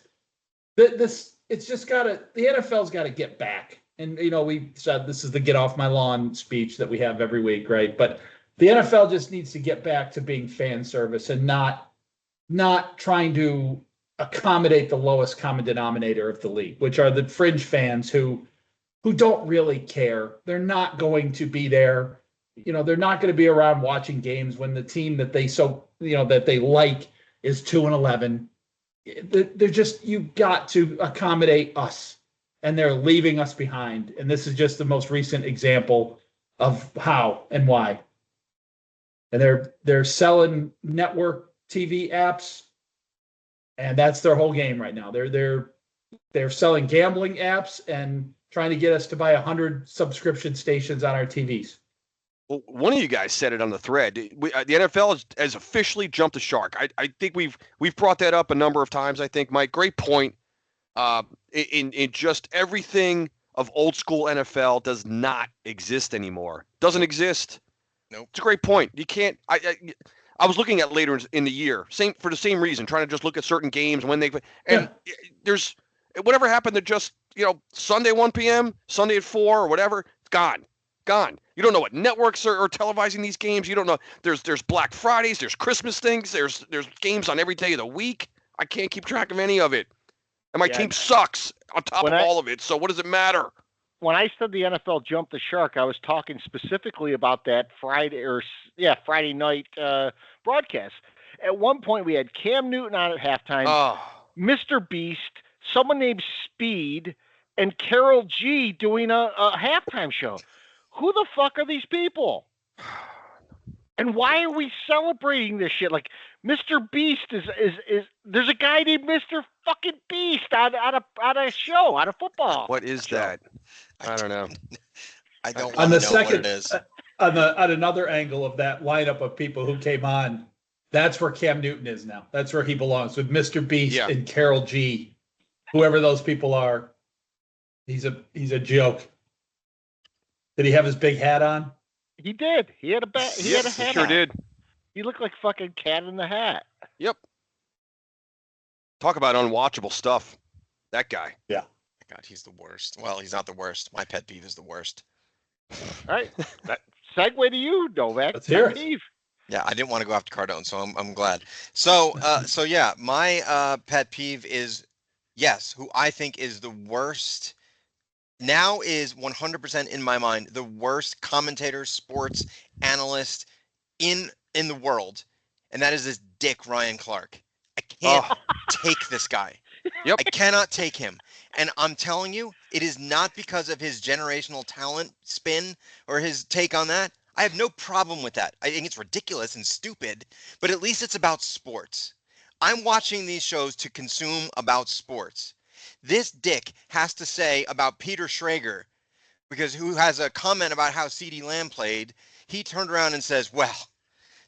just the NFL's got to get back. And, we said this is the get off my lawn speech that we have every week, right? But the NFL just needs to get back to being fan service and not trying to accommodate the lowest common denominator of the league, which are the fringe fans who don't really care. They're not going to be there. They're not going to be around watching games when the team that that they like is 2-11. They're just, you've got to accommodate us, and they're leaving us behind. And this is just the most recent example of how and why. And they're selling network TV apps, and that's their whole game right now. They're selling gambling apps and trying to get us to buy 100 subscription stations on our TVs. Well, one of you guys said it on the thread. The NFL has officially jumped the shark. I think we've brought that up a number of times. I think, Mike, great point. In just everything of old school NFL does not exist anymore. Doesn't exist. Nope. It's a great point. You can't. I was looking at later in the year, for the same reason, trying to just look at certain games when there's whatever happened to just Sunday 1 p.m., Sunday at 4 or whatever. It's gone. You don't know what networks are televising these games. You don't know. There's Black Fridays. There's Christmas things. There's games on every day of the week. I can't keep track of any of it. And my team sucks on top of all of it. So what does it matter? When I said the NFL jumped the shark, I was talking specifically about that Friday night broadcast. At one point, we had Cam Newton on at halftime, Mr. Beast, someone named Speed, and Carol G doing a halftime show. Who the fuck are these people? And why are we celebrating this shit? Like, Mr. Beast is there's a guy named Mr. fucking Beast on a show, on a football. What is that? I don't know. I don't want to know what it is. On another angle of that lineup of people who came on, that's where Cam Newton is now. That's where he belongs, with Mr. Beast and Carol G. Whoever those people are, he's a joke. Did he have his big hat on? He did. He had a hat. He sure on. did. He looked like fucking Cat in the Hat. Yep. Talk about unwatchable stuff. That guy. Yeah. God, he's the worst. Well, he's not the worst. My pet peeve is the worst. All right. Segue to you, Novak. Let's hear it. Yeah, I didn't want to go after Cardone, so I'm glad. So yeah, my pet peeve is, who I think is the worst. Now is 100% in my mind the worst commentator, sports analyst in the world, and that is this dick Ryan Clark. I can't take this guy. Yep. I cannot take him. And I'm telling you, it is not because of his generational talent spin or his take on that. I have no problem with that. I think it's ridiculous and stupid, but at least it's about sports. I'm watching these shows to consume about sports. This dick has to say about Peter Schrager, because who has a comment about how CeeDee Lamb played, he turned around and says, well,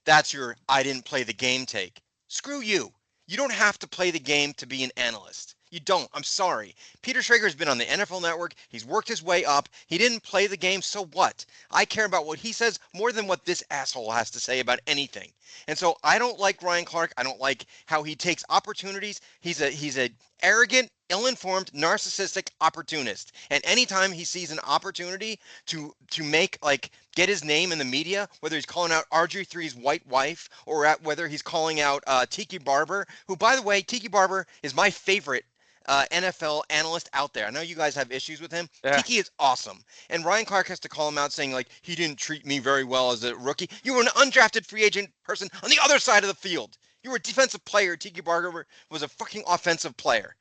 that's your I didn't play the game take. Screw you. You don't have to play the game to be an analyst. You don't. I'm sorry. Peter Schrager's been on the NFL Network. He's worked his way up. He didn't play the game, so what? I care about what he says more than what this asshole has to say about anything. And so I don't like Ryan Clark. I don't like how he takes opportunities. He's a arrogant, ill-informed, narcissistic opportunist. And anytime he sees an opportunity to make, like, get his name in the media, whether he's calling out RG3's white wife or whether he's calling out Tiki Barber, who, by the way, Tiki Barber is my favorite NFL analyst out there. I know you guys have issues with him. Yeah. Tiki is awesome. And Ryan Clark has to call him out saying, like, he didn't treat me very well as a rookie. You were an undrafted free agent person on the other side of the field. You were a defensive player. Tiki Barber was a fucking offensive player.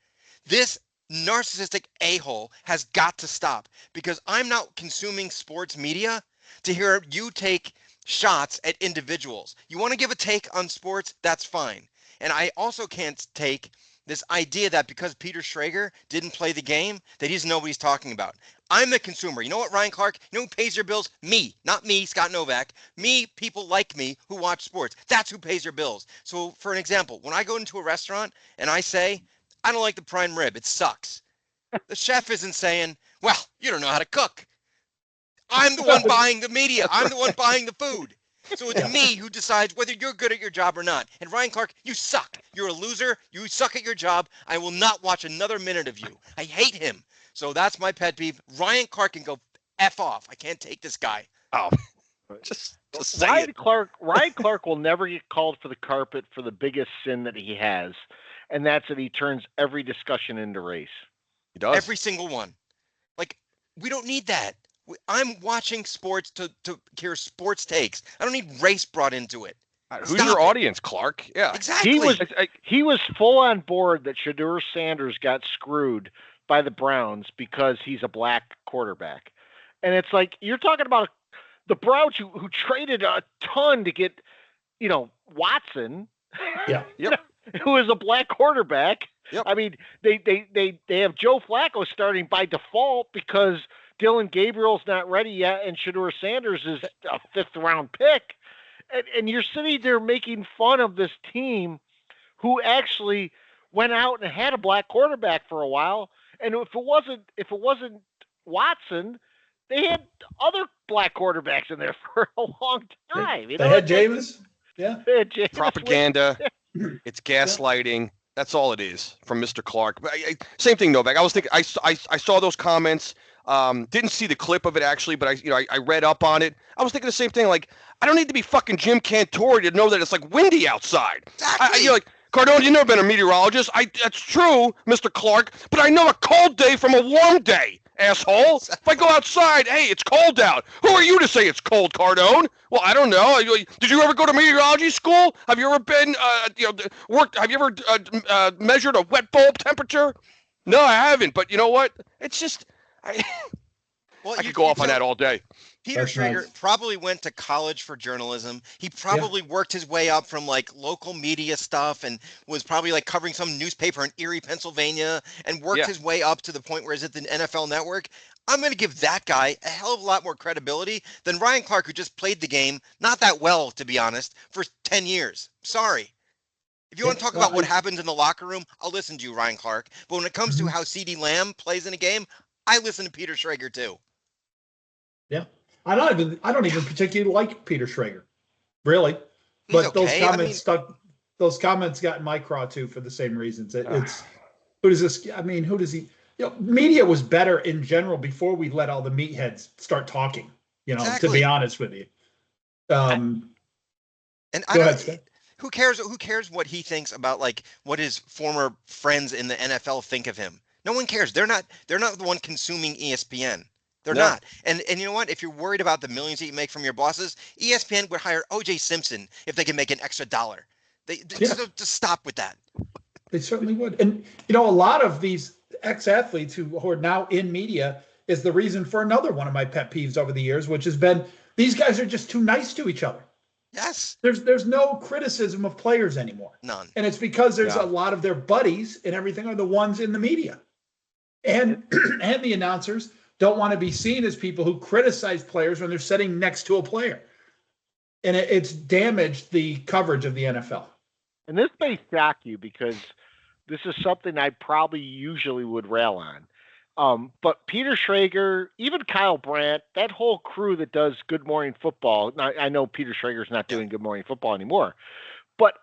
This narcissistic a-hole has got to stop, because I'm not consuming sports media to hear you take shots at individuals. You want to give a take on sports? That's fine. And I also can't take this idea that because Peter Schrager didn't play the game, that he doesn't know what he's talking about. I'm the consumer. You know what, Ryan Clark? You know who pays your bills? Me. Not me, Scott Novak. Me, people like me who watch sports. That's who pays your bills. So for an example, when I go into a restaurant and I say, I don't like the prime rib, it sucks, the chef isn't saying, well, you don't know how to cook. I'm the one buying the media. I'm the one buying the food. So it's me who decides whether you're good at your job or not. And Ryan Clark, you suck. You're a loser. You suck at your job. I will not watch another minute of you. I hate him. So that's my pet peeve. Ryan Clark can go F off. I can't take this guy. Oh, just say Ryan Clark will never get called for the carpet for the biggest sin that he has. and that's that he turns every discussion into race. He does. Every single one. Like, we don't need that. I'm watching sports to hear sports takes. I don't need race brought into it. Who's Stop your it. audience, Clark? Yeah. Exactly. He was full on board that Shedeur Sanders got screwed by the Browns because he's a black quarterback. And it's like, you're talking about the Browns who traded a ton to get, Watson. Yeah. Yep. Who is a black quarterback. Yep. I mean, they have Joe Flacco starting by default because Dylan Gabriel's not ready yet and Shedeur Sanders is a 5th round pick. And you're sitting there making fun of this team who actually went out and had a black quarterback for a while. And if it wasn't Watson, they had other black quarterbacks in there for a long time. They had Jameis. Yeah. They had Jameis Propaganda. It's gaslighting. That's all it is from Mr. Clark. But same thing, Novak. I was thinking. I saw those comments. Didn't see the clip of it actually, but I read up on it. I was thinking the same thing. Like, I don't need to be fucking Jim Cantori to know that it's like windy outside. Exactly. You're like, Cardone, you've never been a meteorologist. That's true, Mr. Clark, but I know a cold day from a warm day, asshole. If I go outside, hey, it's cold out. Who are you to say it's cold, Cardone? Well, I don't know. Did you ever go to meteorology school? Have you ever been, worked? Have you ever measured a wet bulb temperature? No, I haven't. But you know what? It's just, I could go off on that all day. Peter That's Schrager nice. probably went to college for journalism. He probably worked his way up from like local media stuff and was probably like covering some newspaper in Erie, Pennsylvania, and worked his way up to the point where he's at the NFL Network. I'm going to give that guy a hell of a lot more credibility than Ryan Clark, who just played the game not that well, to be honest, for 10 years. Sorry. If you want to talk about what happens in the locker room, I'll listen to you, Ryan Clark. But when it comes to how CeeDee Lamb plays in a game, I listen to Peter Schrager too. Yeah. I don't even particularly like Peter Schrager, really. He's But those okay. comments stuck. Those comments got in my craw too for the same reasons. It's who does this? I mean, who does he? Media was better in general before we let all the meatheads start talking. Exactly. To be honest with you. And Go ahead, Scott. who cares what he thinks about like what his former friends in the NFL think of him? No one cares. They're not the one consuming ESPN. They're not. And you know what? If you're worried about the millions that you make from your bosses, ESPN would hire O.J. Simpson if they could make an extra $1. Just stop with that. They certainly would. And a lot of these ex-athletes who are now in media is the reason for another one of my pet peeves over the years, which has been these guys are just too nice to each other. Yes. There's no criticism of players anymore. None. And it's because there's a lot of their buddies and everything are the ones in the media. And and the announcers don't want to be seen as people who criticize players when they're sitting next to a player. And it's damaged the coverage of the NFL. And this may shock you because this is something I probably usually would rail on. But Peter Schrager, even Kyle Brandt, that whole crew that does Good Morning Football. Now, I know Peter Schrager's not doing Good Morning Football anymore, but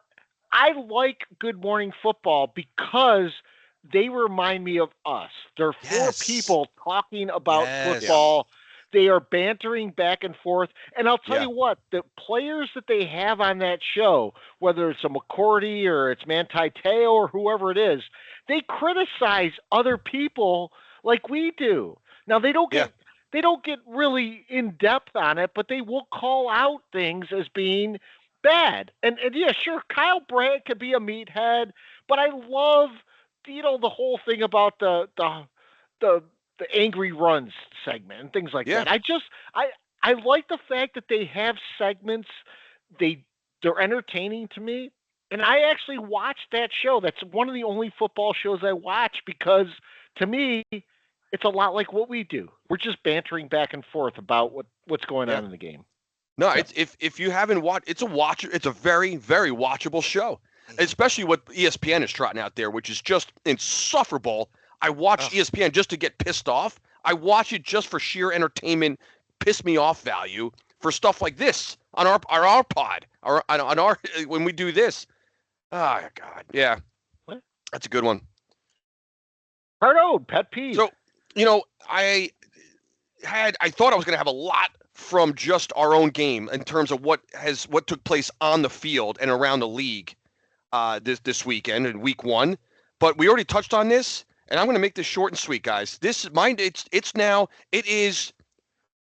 I like Good Morning Football because they remind me of us. They're four people talking about football. They are bantering back and forth. And I'll tell you what, the players that they have on that show, whether it's a McCourty or it's Manti Te'o or whoever it is, they criticize other people like we do. Now they don't get really in depth on it, but they will call out things as being bad. And yeah, sure, Kyle Brandt could be a meathead, but I love the whole thing about the angry runs segment and things like that. I like the fact that they have segments. They're entertaining to me. And I actually watched that show. That's one of the only football shows I watch because to me, it's a lot like what we do. We're just bantering back and forth about what's going on in the game. No, it's if you haven't watched, it's a very, very watchable show. Especially what ESPN is trotting out there, which is just insufferable. I watch ESPN just to get pissed off. I watch it just for sheer entertainment, piss me off value for stuff like this on our pod, on our when we do this. Oh God, yeah, that's a good one. Cardone, pet peeve. So I thought I was going to have a lot from just our own game in terms of what took place on the field and around the league. this weekend in week 1. But we already touched on this, and I'm going to make this short and sweet, guys. This is mine. It is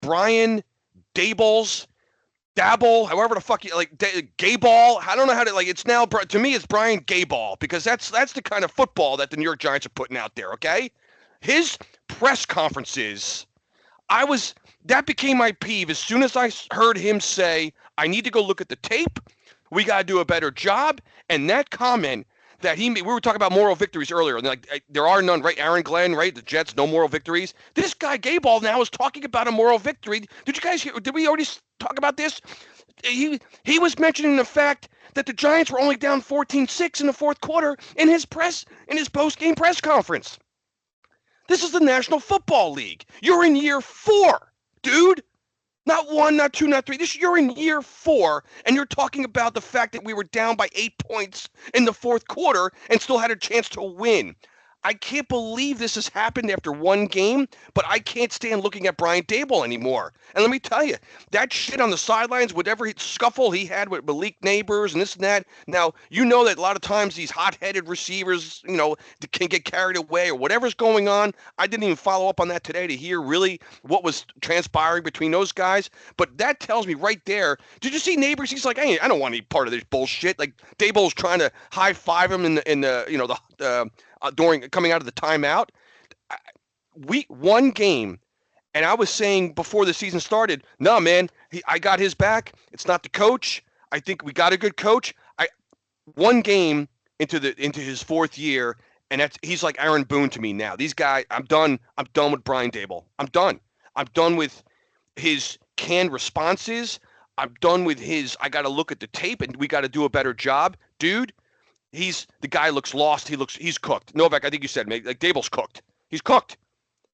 Brian Daboll's Dabble, however the fuck you like, Gayball. I don't know how to like. It's now to me, it's Brian Gayball because that's the kind of football that the New York Giants are putting out there. Okay, his press conferences, that became my peeve as soon as I heard him say, "I need to go look at the tape. We got to do a better job." And that comment that he made, we were talking about moral victories earlier, and like there are none, right? Aaron Glenn, right? The Jets, no moral victories. This guy Gayball now is talking about a moral victory. Did you guys hear? Did we already talk about this? He was mentioning the fact that the Giants were only down 14-6 in the fourth quarter in his post-game press conference. This is the National Football League. You're in year 4, dude. Not 1, not 2, not 3. You're in year 4, and you're talking about the fact that we were down by 8 points in the fourth quarter and still had a chance to win. I can't believe this has happened after one game, but I can't stand looking at Brian Daboll anymore. And let me tell you, that shit on the sidelines, whatever scuffle he had with Malik Neighbors and this and that. Now, you know that a lot of times these hot-headed receivers, can get carried away or whatever's going on. I didn't even follow up on that today to hear really what was transpiring between those guys. But that tells me right there. Did you see Neighbors? He's like, hey, I don't want any part of this bullshit. Like Daboll's trying to high-five him during coming out of the timeout. One game, and I was saying before the season started, no, man, I got his back. It's not the coach. I think we got a good coach. One game into his fourth year, and he's like Aaron Boone to me now. These guys, I'm done. I'm done with Brian Daboll. I'm done. I'm done with his canned responses. I'm done with I got to look at the tape, and we got to do a better job, dude. The guy looks lost. He's cooked. Novak, I think you said, like Daboll's cooked. He's cooked.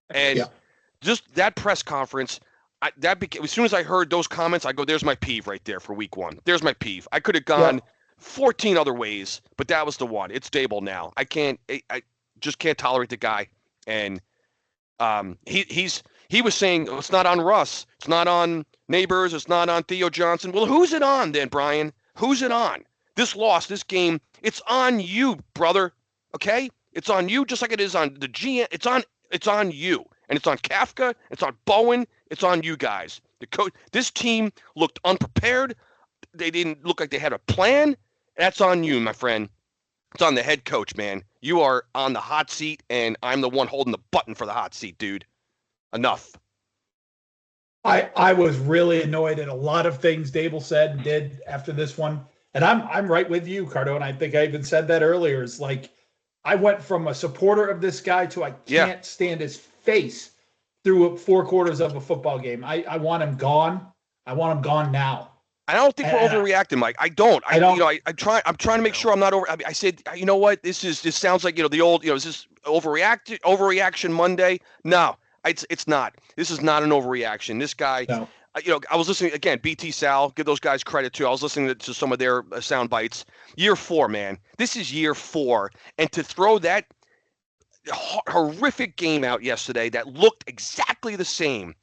And just that press conference, as soon as I heard those comments, I go, there's my peeve right there for week 1. There's my peeve. I could have gone 14 other ways, but that was the one. It's Daboll now. I just can't tolerate the guy. And he was saying, it's not on Russ. It's not on Neighbors. It's not on Theo Johnson. Well, who's it on then, Brian? Who's it on? This loss, this game, it's on you, brother. Okay? It's on you just like it is on the GM. It's on you. And it's on Kafka, it's on Bowen, it's on you guys. The coach, this team looked unprepared. They didn't look like they had a plan. That's on you, my friend. It's on the head coach, man. You are on the hot seat, and I'm the one holding the button for the hot seat, dude. Enough. I was really annoyed at a lot of things Daboll said and did after this one. And I'm right with you, Cardone. I think I even said that earlier. It's like I went from a supporter of this guy to I can't stand his face through 4 quarters of a football game. I want him gone. I want him gone now. I don't think we're overreacting, Mike. I don't. I'm trying to make sure I'm not over. I said, you know what? This sounds like the old. Is this overreaction Monday? No, it's not. This is not an overreaction. This guy. No. I was listening again. BT Sal, give those guys credit too. I was listening to some of their sound bites. Year 4, man. This is year 4, and to throw that horrific game out yesterday that looked exactly the same.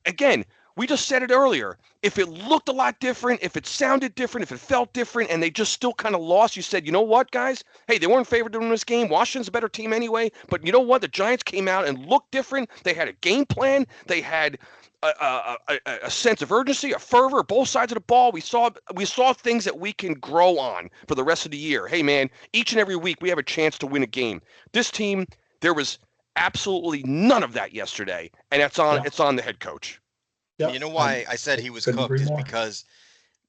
Again, we just said it earlier. If it looked a lot different, if it sounded different, if it felt different, and they just still kind of lost, you said, you know what, guys? Hey, they weren't favored in this game. Washington's a better team anyway. But you know what? The Giants came out and looked different. They had a game plan. They had a sense of urgency, a fervor, both sides of the ball. We saw things that we can grow on for the rest of the year. Hey, man, each and every week we have a chance to win a game. This team, there was absolutely none of that yesterday, and it's on the head coach. Yep. You know why I said he was cooked is because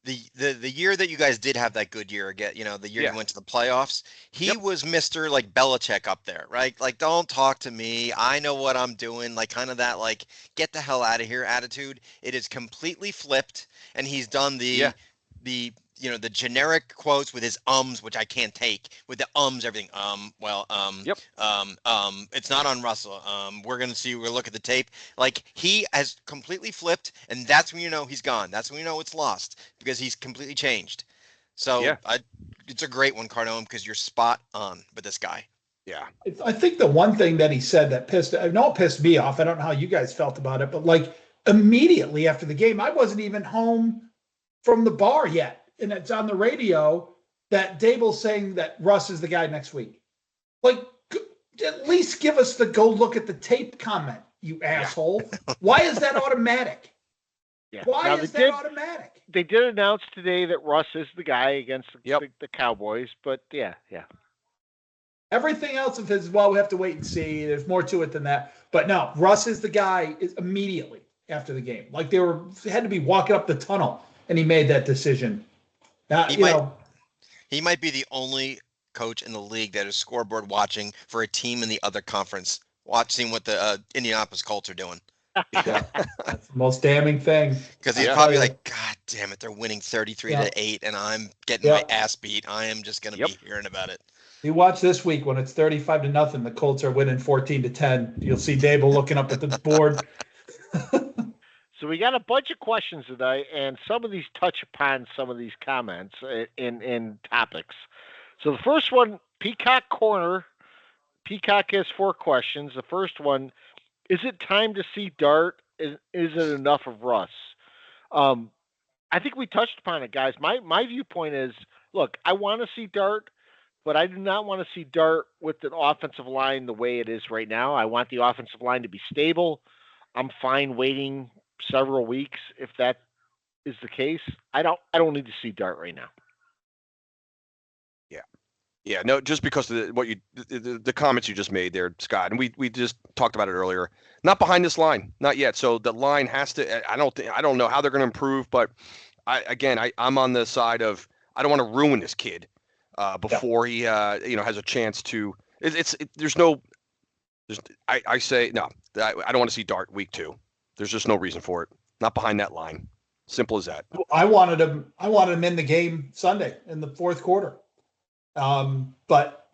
the year that you guys did have that good year again, the year you went to the playoffs, he was Mr. like Belichick up there, right? Like, don't talk to me. I know what I'm doing. Like, kind of that, like, get the hell out of here attitude. It is completely flipped, and he's done the generic quotes with his ums, which I can't take, with the everything. It's not on Russell. We'll look at the tape. Like, he has completely flipped, and that's when you know he's gone. That's when you know it's lost, because he's completely changed. So it's a great one, Cardone, because you're spot on with this guy. Yeah. I think the one thing that he said that pissed me off, I don't know how you guys felt about it, but like immediately after the game, I wasn't even home from the bar yet. And it's on the radio. that Dable's saying that Russ is the guy next week. Like, at least give us the go look at the tape comment, you asshole. Why is that automatic? Yeah. Why Now, is that automatic? They did announce today that Russ is the guy against Yep. the Cowboys, but yeah. Everything else of his, well, we have to wait and see. There's more to it than that. But no, Russ is the guy immediately after the game. Like they had to be walking up the tunnel, and he made that decision. Now, he might be the only coach in the league that is scoreboard watching for a team in the other conference, watching what the Indianapolis Colts are doing. Yeah, that's the most damning thing. Because he's probably like, God damn it, they're winning 33-8, and I'm getting my ass beat. I am just going to be hearing about it. You watch this week when it's 35-0, the Colts are winning 14-10. You'll see Dable looking up at the board. So we got a bunch of questions today, and some of these touch upon some of these comments in topics. So the first one, Peacock Corner. Peacock has 4 questions. The first one, is it time to see Dart? Is it enough of Russ? I think we touched upon it, guys. My viewpoint is, look, I want to see Dart, but I do not want to see Dart with an offensive line the way it is right now. I want the offensive line to be stable. I'm fine waiting several weeks if that is the case. I don't need to see Dart right now. Yeah, no, just because of the comments you just made there, Scott, and we just talked about it earlier. Not behind this line, not yet. So the line has to. I don't know how they're going to improve, but I'm on the side of I don't want to ruin this kid before he has a chance to. I say no. I don't want to see Dart week 2. There's just no reason for it. Not behind that line. Simple as that. I wanted him in the game Sunday in the fourth quarter. But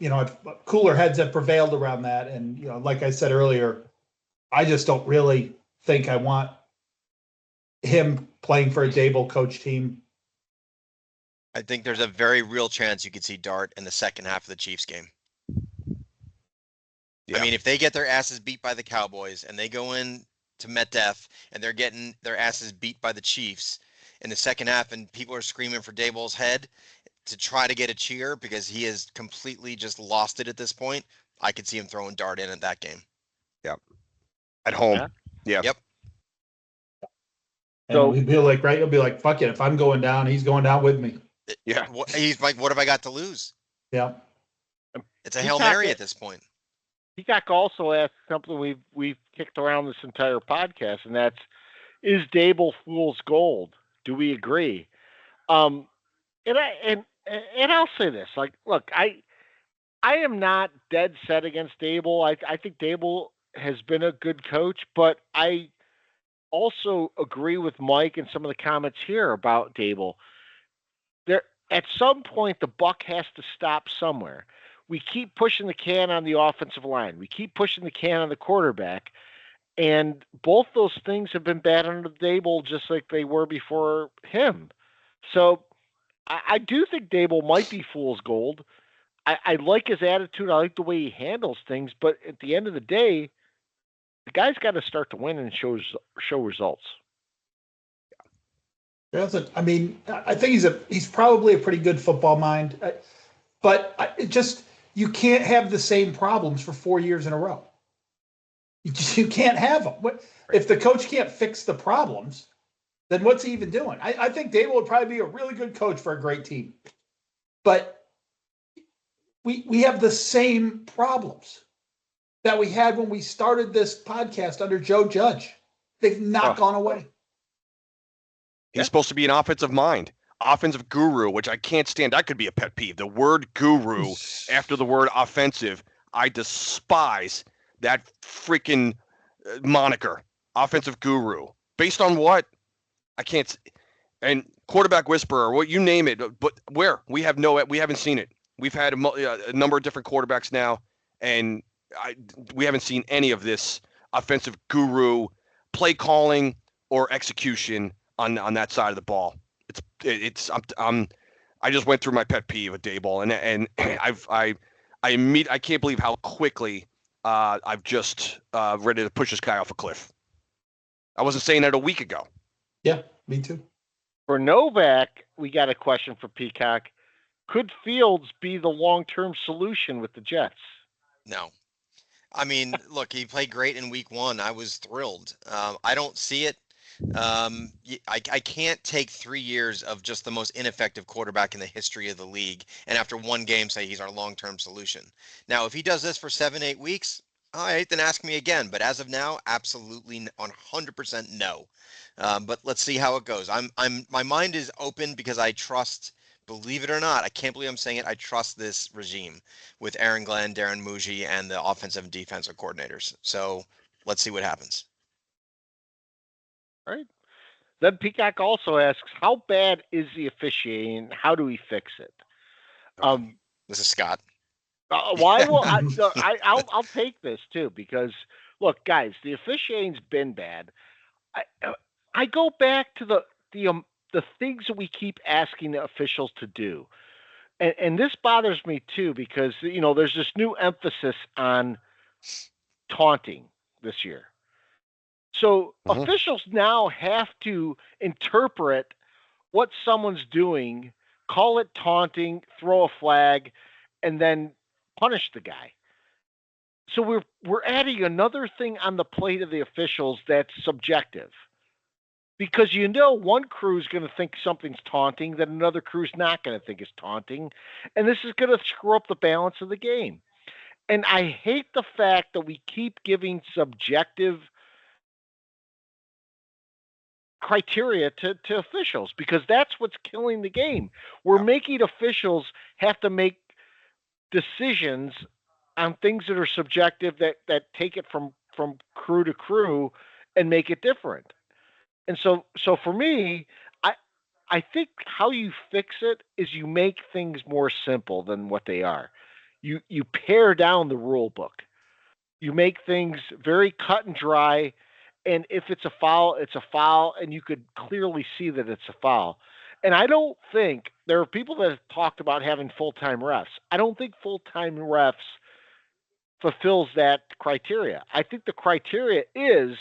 cooler heads have prevailed around that. And, like I said earlier, I just don't really think I want him playing for a Dable coach team. I think there's a very real chance you could see Dart in the second half of the Chiefs game. Yeah. I mean, if they get their asses beat by the Cowboys and they go in to Metcalf and they're getting their asses beat by the Chiefs in the second half and people are screaming for Dable's head to try to get a cheer because he has completely just lost it at this point, I could see him throwing Dart in at that game. Yep. At home. Yeah. Yep. So he'll be like, right? He'll be like, fuck it. If I'm going down, he's going down with me. Yeah. He's like, what have I got to lose? Yeah. It's a Hail Mary at this point. Peacock also asked something we've kicked around this entire podcast, and that's, is Dable fool's gold? Do we agree? And I'll say this, like, look, I am not dead set against Dable. I think Dable has been a good coach, but I also agree with Mike and some of the comments here about Dable. There, at some point, the buck has to stop somewhere. We keep pushing the can on the offensive line. We keep pushing the can on the quarterback. And both those things have been bad under Dable just like they were before him. So I do think Dable might be fool's gold. I like his attitude. I like the way he handles things. But at the end of the day, the guy's got to start to win and show results. I mean, I think he's probably a pretty good football mind. But you can't have the same problems for 4 years in a row. You can't have them. If the coach can't fix the problems, then what's he even doing? I think Dable would probably be a really good coach for a great team. But we have the same problems that we had when we started this podcast under Joe Judge. They've not gone away. He's supposed to be an offensive mind. Offensive guru, which I can't stand. That could be a pet peeve. The word guru after the word offensive, I despise that freaking moniker. Offensive guru. Based on what? I can't. And quarterback whisperer, what you name it. But where? We haven't seen it. We've had a number of different quarterbacks now, and we haven't seen any of this offensive guru play calling or execution on that side of the ball. I just went through my pet peeve with Daboll, and I can't believe how quickly I've just ready to push this guy off a cliff. I wasn't saying that a week ago. Yeah, me too. For Novak, we got a question for Peacock. Could Fields be the long-term solution with the Jets? No. I mean, look, he played great in week 1. I was thrilled. I don't see it. I can't take 3 years of just the most ineffective quarterback in the history of the league and after one game say he's our long-term solution. Now, if he does this for 7, 8 weeks, all right, then ask me again. But as of now, absolutely 100% no. But let's see how it goes. My mind is open because I trust. Believe it or not, I can't believe I'm saying it. I trust this regime with Aaron Glenn, Darren Muji, and the offensive and defensive coordinators. So let's see what happens. Right. Then Peacock also asks, how bad is the officiating? How do we fix it? This is Scott. Why will I'll take this too, because look, guys, the officiating's been bad. I go back to the things that we keep asking the officials to do, and this bothers me too, because there's this new emphasis on taunting this year. So officials now have to interpret what someone's doing, call it taunting, throw a flag, and then punish the guy. So we're adding another thing on the plate of the officials that's subjective. Because one crew is going to think something's taunting that another crew's not going to think is taunting, and this is going to screw up the balance of the game. And I hate the fact that we keep giving subjective criteria to officials, because that's what's killing the game. We're making officials have to make decisions on things that are subjective that take it from crew to crew and make it different. And so for me, I think how you fix it is you make things more simple than what they are. You pare down the rule book. You make things very cut and dry, and if it's a foul, it's a foul, and you could clearly see that it's a foul. And I don't think there are people that have talked about having full-time refs. I don't think full-time refs fulfills that criteria. I think the criteria is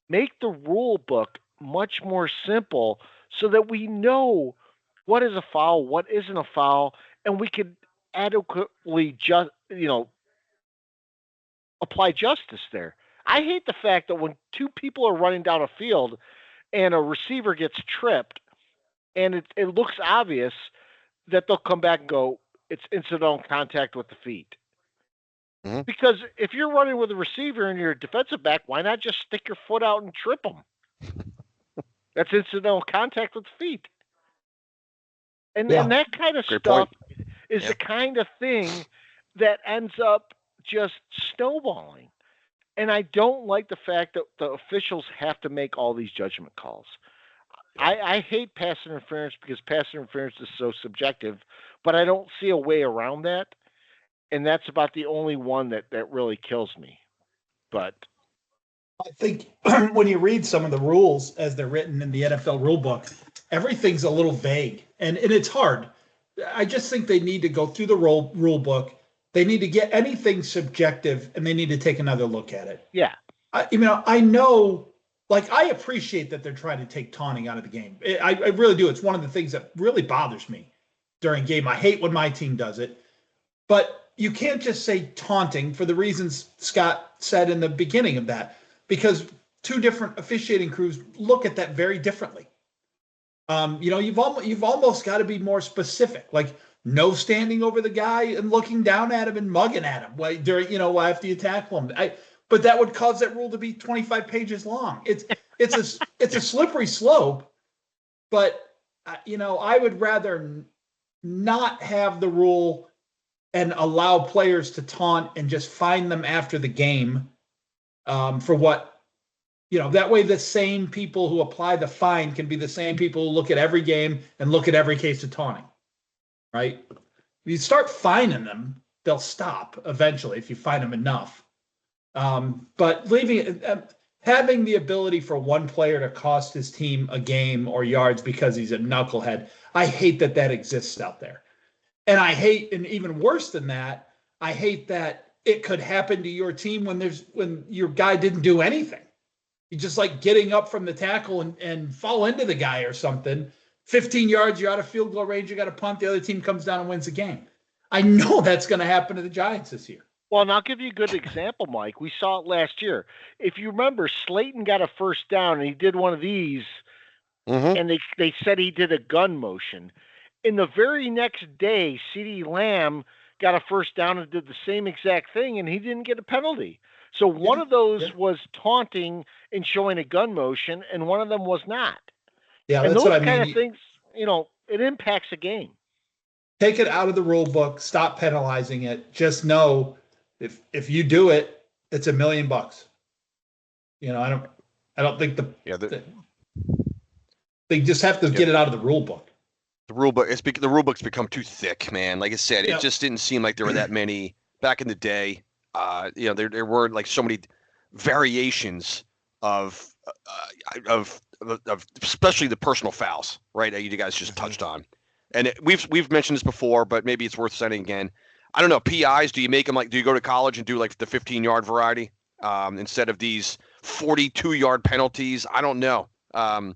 make the rule book much more simple so that we know what is a foul, what isn't a foul, and we can adequately apply justice there. I hate the fact that when two people are running down a field and a receiver gets tripped and it looks obvious, that they'll come back and go, it's incidental contact with the feet. Mm-hmm. Because if you're running with a receiver and you're a defensive back, why not just stick your foot out and trip them? That's incidental contact with the feet. And that kind of stuff is the kind of thing that ends up just snowballing. And I don't like the fact that the officials have to make all these judgment calls. I hate pass interference because pass interference is so subjective, but I don't see a way around that. And that's about the only one that really kills me. But I think when you read some of the rules as they're written in the NFL rule book, everything's a little vague, and it's hard. I just think they need to go through the rule book. They need to get anything subjective, and they need to take another look at it. Yeah. I know, like, I appreciate that they're trying to take taunting out of the game. I really do. It's one of the things that really bothers me during game. I hate when my team does it. But you can't just say taunting for the reasons Scott said in the beginning of that, because two different officiating crews look at that very differently. You've almost got to be more specific, like no standing over the guy and looking down at him and mugging at him after you tackle him. But that would cause that rule to be 25 pages long. It's a slippery slope. But I would rather not have the rule and allow players to taunt and just fine them after the game for what, that way the same people who apply the fine can be the same people who look at every game and look at every case of taunting, right? If you start fining them, they'll stop eventually if you fine them enough. But having the ability for one player to cost his team a game or yards because he's a knucklehead, I hate that exists out there. And I hate, and even worse than that, I hate that it could happen to your team when your guy didn't do anything. You just like getting up from the tackle and fall into the guy or something, 15 yards, you're out of field goal range, you got to punt, the other team comes down and wins the game. I know that's going to happen to the Giants this year. Well, and I'll give you a good example, Mike. We saw it last year. If you remember, Slayton got a first down, and he did one of these, and they said he did a gun motion. In the very next day, CeeDee Lamb got a first down and did the same exact thing, and he didn't get a penalty. So one of those was taunting and showing a gun motion, and one of them was not. Yeah, and that's those what I kind mean. of things, it impacts a game. Take it out of the rule book. Stop penalizing it. Just know if you do it, it's $1 million. I don't think they just have to get it out of the rule book. The rule book's become too thick, man. Like I said, it just didn't seem like there were that many back in the day. There were like so many variations of especially the personal fouls, right? That you guys just touched on, and we've mentioned this before, but maybe it's worth saying again. I don't know, PIs. Do you make them do you go to college and do like the 15-yard variety instead of these 42-yard penalties? I don't know. I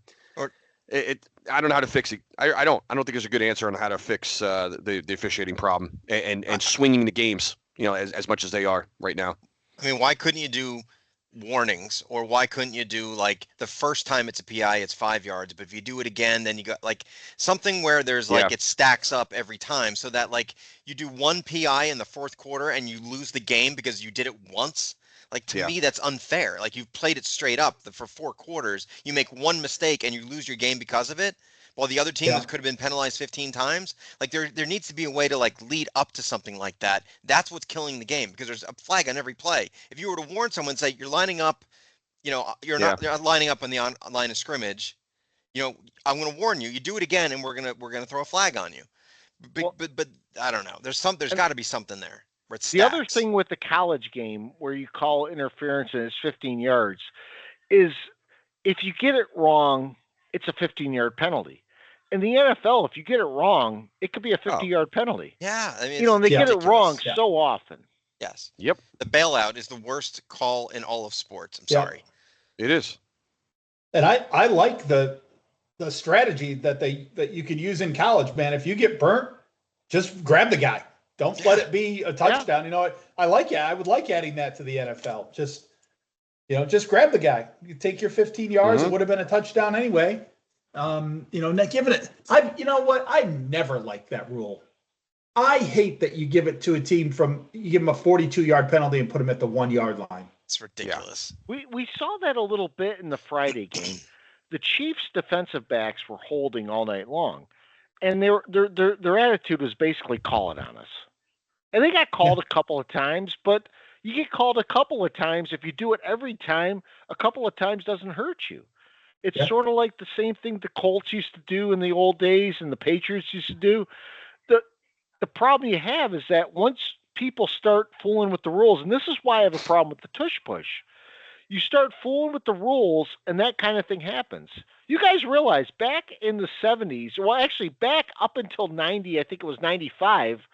don't know how to fix it. I don't think there's a good answer on how to fix the officiating problem and swinging the games, as much as they are right now. I mean, why couldn't you do warnings, or why couldn't you do like the first time it's a PI, it's 5 yards, but if you do it again, then you got like something where there's like it stacks up every time, so that like you do one PI in the fourth quarter and you lose the game because you did it once. Like to me, that's unfair. Like you've played it straight up for 4 quarters. You make one mistake and you lose your game because of it, while the other team could have been penalized 15 times. Like there needs to be a way to like lead up to something like that. That's what's killing the game, because there's a flag on every play. If you were to warn someone, say you're lining up, you're not lining up on the line of scrimmage. I'm going to warn you. You do it again, and we're gonna throw a flag on you. But I don't know. There's got to be something there. The other thing with the college game where you call interference and it's 15 yards is if you get it wrong, it's a 15-yard penalty. In the NFL, if you get it wrong, it could be a 50-yard penalty. Yeah, I mean, and they get it wrong so often. Yes. Yep. The bailout is the worst call in all of sports. I'm sorry. It is. And I like the strategy that you can use in college, man. If you get burnt, just grab the guy. Don't let it be a touchdown. I would like adding that to the NFL. Just grab the guy. You take your 15 yards. It would have been a touchdown anyway. Not giving it. I never liked that rule. I hate that you give it to a team you give them a 42-yard penalty and put them at the 1-yard line. It's ridiculous. Yeah. We saw that a little bit in the Friday game. The Chiefs' defensive backs were holding all night long, and their attitude was basically call it on us. And they got called a couple of times, but you get called a couple of times. If you do it every time, a couple of times doesn't hurt you. It's sort of like the same thing the Colts used to do in the old days and the Patriots used to do. The problem you have is that once people start fooling with the rules, and this is why I have a problem with the tush push. You start fooling with the rules, and that kind of thing happens. You guys realize back in the 70s, well, actually back up until 90, I think it was 95,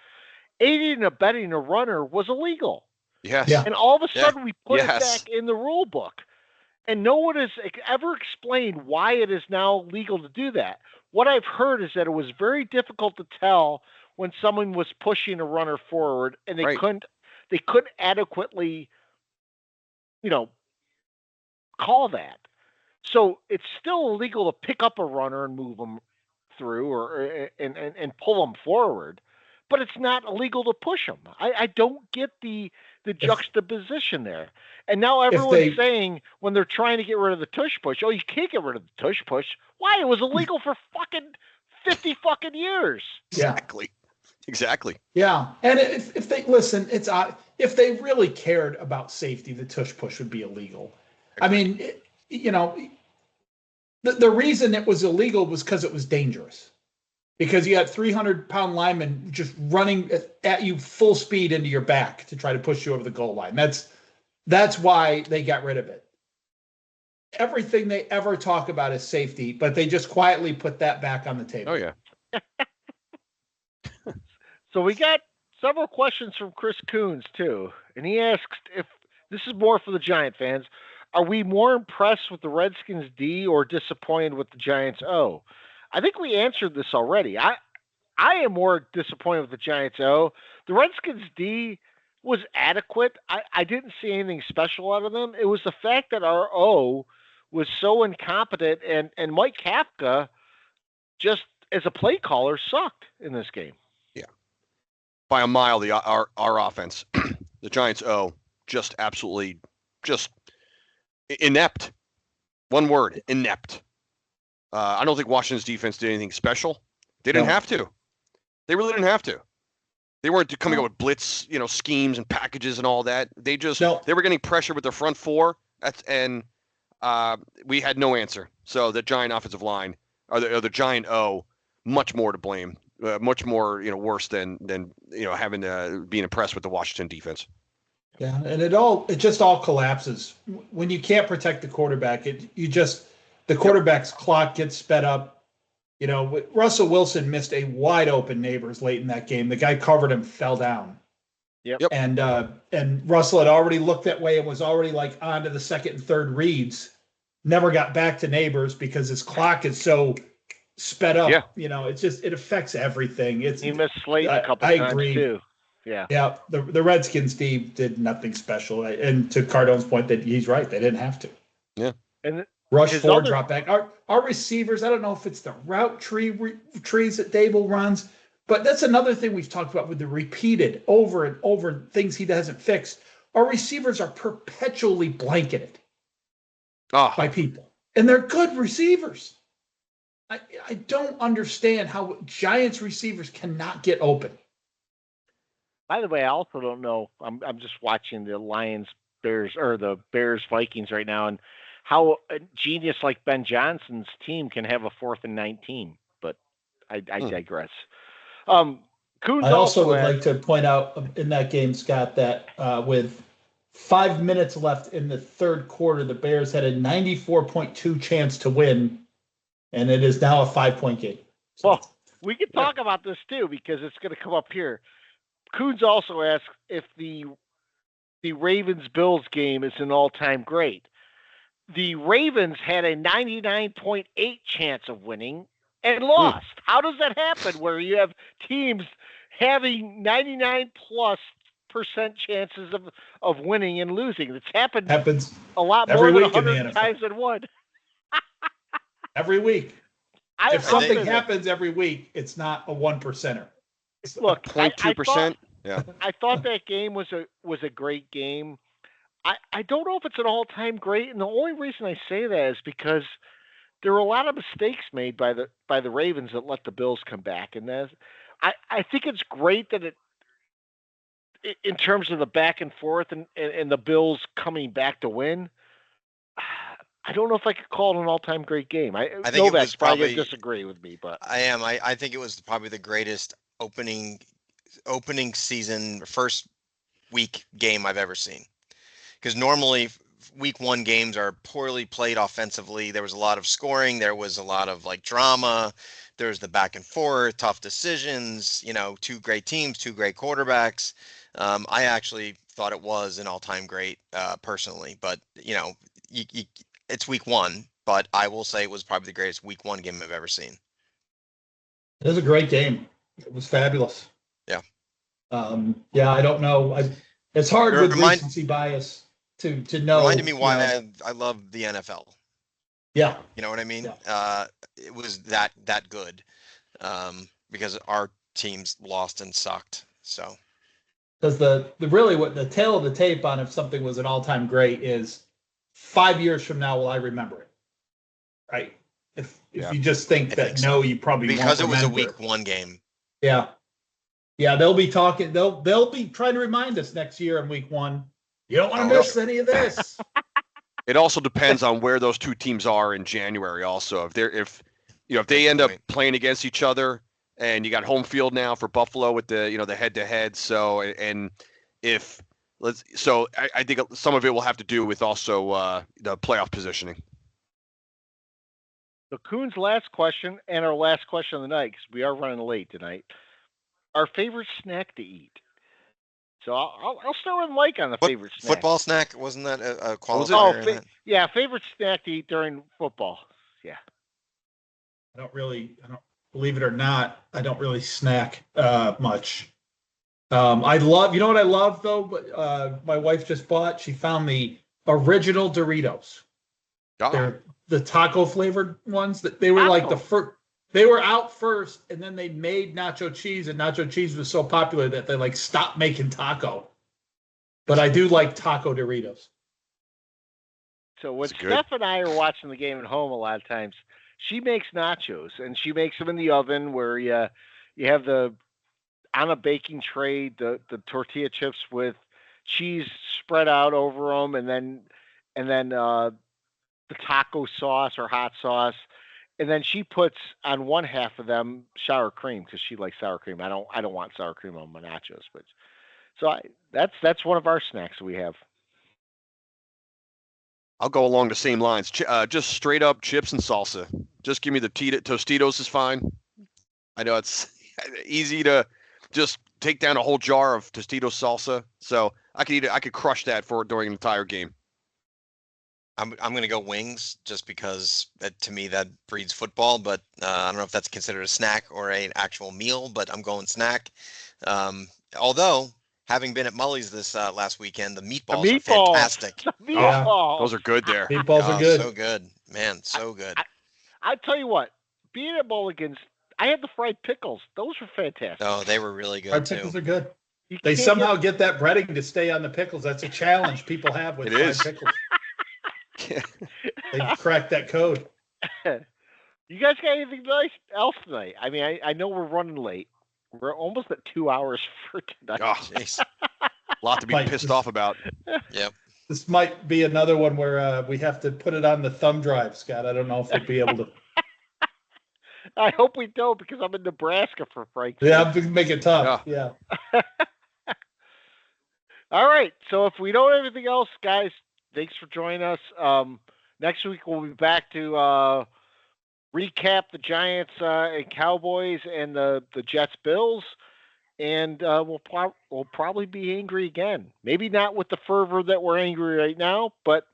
aiding and abetting a runner was illegal. Yes. Yeah. And all of a sudden we put it back in the rule book. And no one has ever explained why it is now legal to do that. What I've heard is that it was very difficult to tell when someone was pushing a runner forward, and they couldn't adequately, call that. So it's still illegal to pick up a runner and move them through and pull them forward, but it's not illegal to push them. I don't get the juxtaposition there. And now everyone's saying when they're trying to get rid of the tush push, you can't get rid of the tush push. Why? It was illegal for fucking 50 fucking years. Exactly. Yeah. And if they listen, if they really cared about safety, the tush push would be illegal. I mean, the reason it was illegal was because it was dangerous. Because you had 300-pound linemen just running at you full speed into your back to try to push you over the goal line. That's why they got rid of it. Everything they ever talk about is safety, but they just quietly put that back on the table. Oh, yeah. So we got several questions from Chris Coons, too. And he asks if this is more for the Giant fans. Are we more impressed with the Redskins D or disappointed with the Giants O? I think we answered this already. I am more disappointed with the Giants O. The Redskins D was adequate. I didn't see anything special out of them. It was the fact that our O was so incompetent, and Mike Kafka just as a play caller sucked in this game. Yeah, by a mile. Our offense, the Giants O, just absolutely just inept. One word, inept. I don't think Washington's defense did anything special. They didn't have to. They really didn't have to. They weren't coming up with blitz, schemes and packages and all that. They just they were getting pressure with their front four, and we had no answer. So the Giant offensive line, or the Giant O, much more to blame, much more worse than having being impressed with the Washington defense. Yeah, and it just all collapses when you can't protect the quarterback. The quarterback's clock gets sped up. Russell Wilson missed a wide open Neighbors late in that game. The guy covered him, fell down. Yep. And Russell had already looked that way and was already like on to the second and third reads. Never got back to Neighbors because his clock is so sped up. Yeah. It affects everything. He missed Slayton a couple times too. Yeah. Yeah. The Redskins team did nothing special. And to Cardone's point, that he's right. They didn't have to. Yeah. And rush four, drop back. Our receivers, I don't know if it's the route trees that Dable runs, but that's another thing we've talked about with the repeated over and over things he doesn't fix. Our receivers are perpetually blanketed by people, and they're good receivers. I don't understand how Giants receivers cannot get open. By the way, I also don't know. I'm just watching the Lions Bears or the Bears Vikings right now, and how a genius like Ben Johnson's team can have a 4th and 19. But I digress. Coons I also would like to point out in that game, Scott, that with 5 minutes left in the third quarter, the Bears had a 94.2 chance to win, and it is now a 5-point game. So, well, we can talk about this too because it's going to come up here. Coons also asked if the Ravens-Bills game is an all-time great. The Ravens had a 99.8 chance of winning and lost. How does that happen where you have teams having 99+% chances of winning and losing? It's happens a lot more than 100 times in one. Every week. If something happens every week, it's not a 1%er. Look, 0.2%. Yeah. I thought that game was a great game. I don't know if it's an all-time great, and the only reason I say that is because there were a lot of mistakes made by the Ravens that let the Bills come back, and I think it's great that it, in terms of the back and forth and the Bills coming back to win. I don't know if I could call it an all-time great game. I think Novak's probably disagree with me, but I am. I think it was probably the greatest opening season first week game I've ever seen. Because normally week one games are poorly played offensively. There was a lot of scoring. There was a lot of drama. There's the back and forth, tough decisions, two great teams, two great quarterbacks. I actually thought it was an all-time great personally, but it's week one, but I will say it was probably the greatest week one game I've ever seen. It was a great game. It was fabulous. Yeah. I don't know. It's hard with recency bias to know. Reminded me why I love the NFL. Yeah. You know what I mean? Yeah. It was that good because our teams lost and sucked. So. Because what the tail of the tape on if something was an all-time great is 5 years from now will I remember it, right? If you just think you probably because won't it was a remember. week one game. Yeah. They'll be talking. They'll be trying to remind us next year in week one. You don't want to miss any of this. It also depends on where those two teams are in January. Also, if they end up playing against each other, and you got home field now for Buffalo with the head-to-head. So I think some of it will have to do with also the playoff positioning. So Coon's last question and our last question of the night, because we are running late tonight. Our favorite snack to eat. So I'll start with Mike on the favorite snack. Football snack? Wasn't that a qualifier? Yeah, favorite snack to eat during football. Yeah. I don't believe it or not, I don't really snack much. I love, you know what I love though? But my wife just bought. She found the original Doritos. Oh, They're the taco flavored ones. That they were like the first. They were out first, and then they made nacho cheese, and nacho cheese was so popular that they like stopped making taco. But I do like taco Doritos. So when That's good. Steph and I are watching the game at home, a lot of times she makes nachos, and she makes them in the oven where you have the on a baking tray the tortilla chips with cheese spread out over them, and then the taco sauce or hot sauce, and then she puts on one half of them sour cream because she likes sour cream. I don't want sour cream on my nachos, but that's one of our snacks we have. I'll go along the same lines. Just straight up chips and salsa. Just give me the Tostitos is fine. I know it's easy to just take down a whole jar of Tostitos salsa, so I could crush that during an entire game. I'm going to go wings just because to me that breeds football, but I don't know if that's considered a snack or an actual meal, but I'm going snack. Although, having been at Mully's this last weekend, the meatballs are fantastic. The meatballs. Those are good there. Meatballs are good. So good. Man, so good. I tell you what, being at Mulligan's, I had the fried pickles. Those were fantastic. Oh, they were really good Fried too. pickles are good. They somehow get that breading to stay on the pickles. That's a challenge people have with fried pickles. They cracked that code. You guys got anything else tonight? I mean, I know we're running late. We're almost at 2 hours for tonight. Oh, Jeez. a lot to be pissed off about. Yep. This might be another one where we have to put it on the thumb drive, Scott. I don't know if we'll be able to. I hope we don't, because I'm in Nebraska for Frank's. Yeah, I'm going to make it tough. Yeah. All right. So if we don't have anything else, guys, thanks for joining us. Next week we'll be back to recap the Giants and Cowboys and the Jets Bills, and we'll probably be angry again. Maybe not with the fervor that we're angry right now, but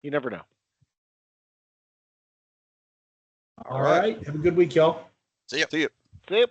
you never know. All right. Have a good week, y'all. See ya. See you. See you.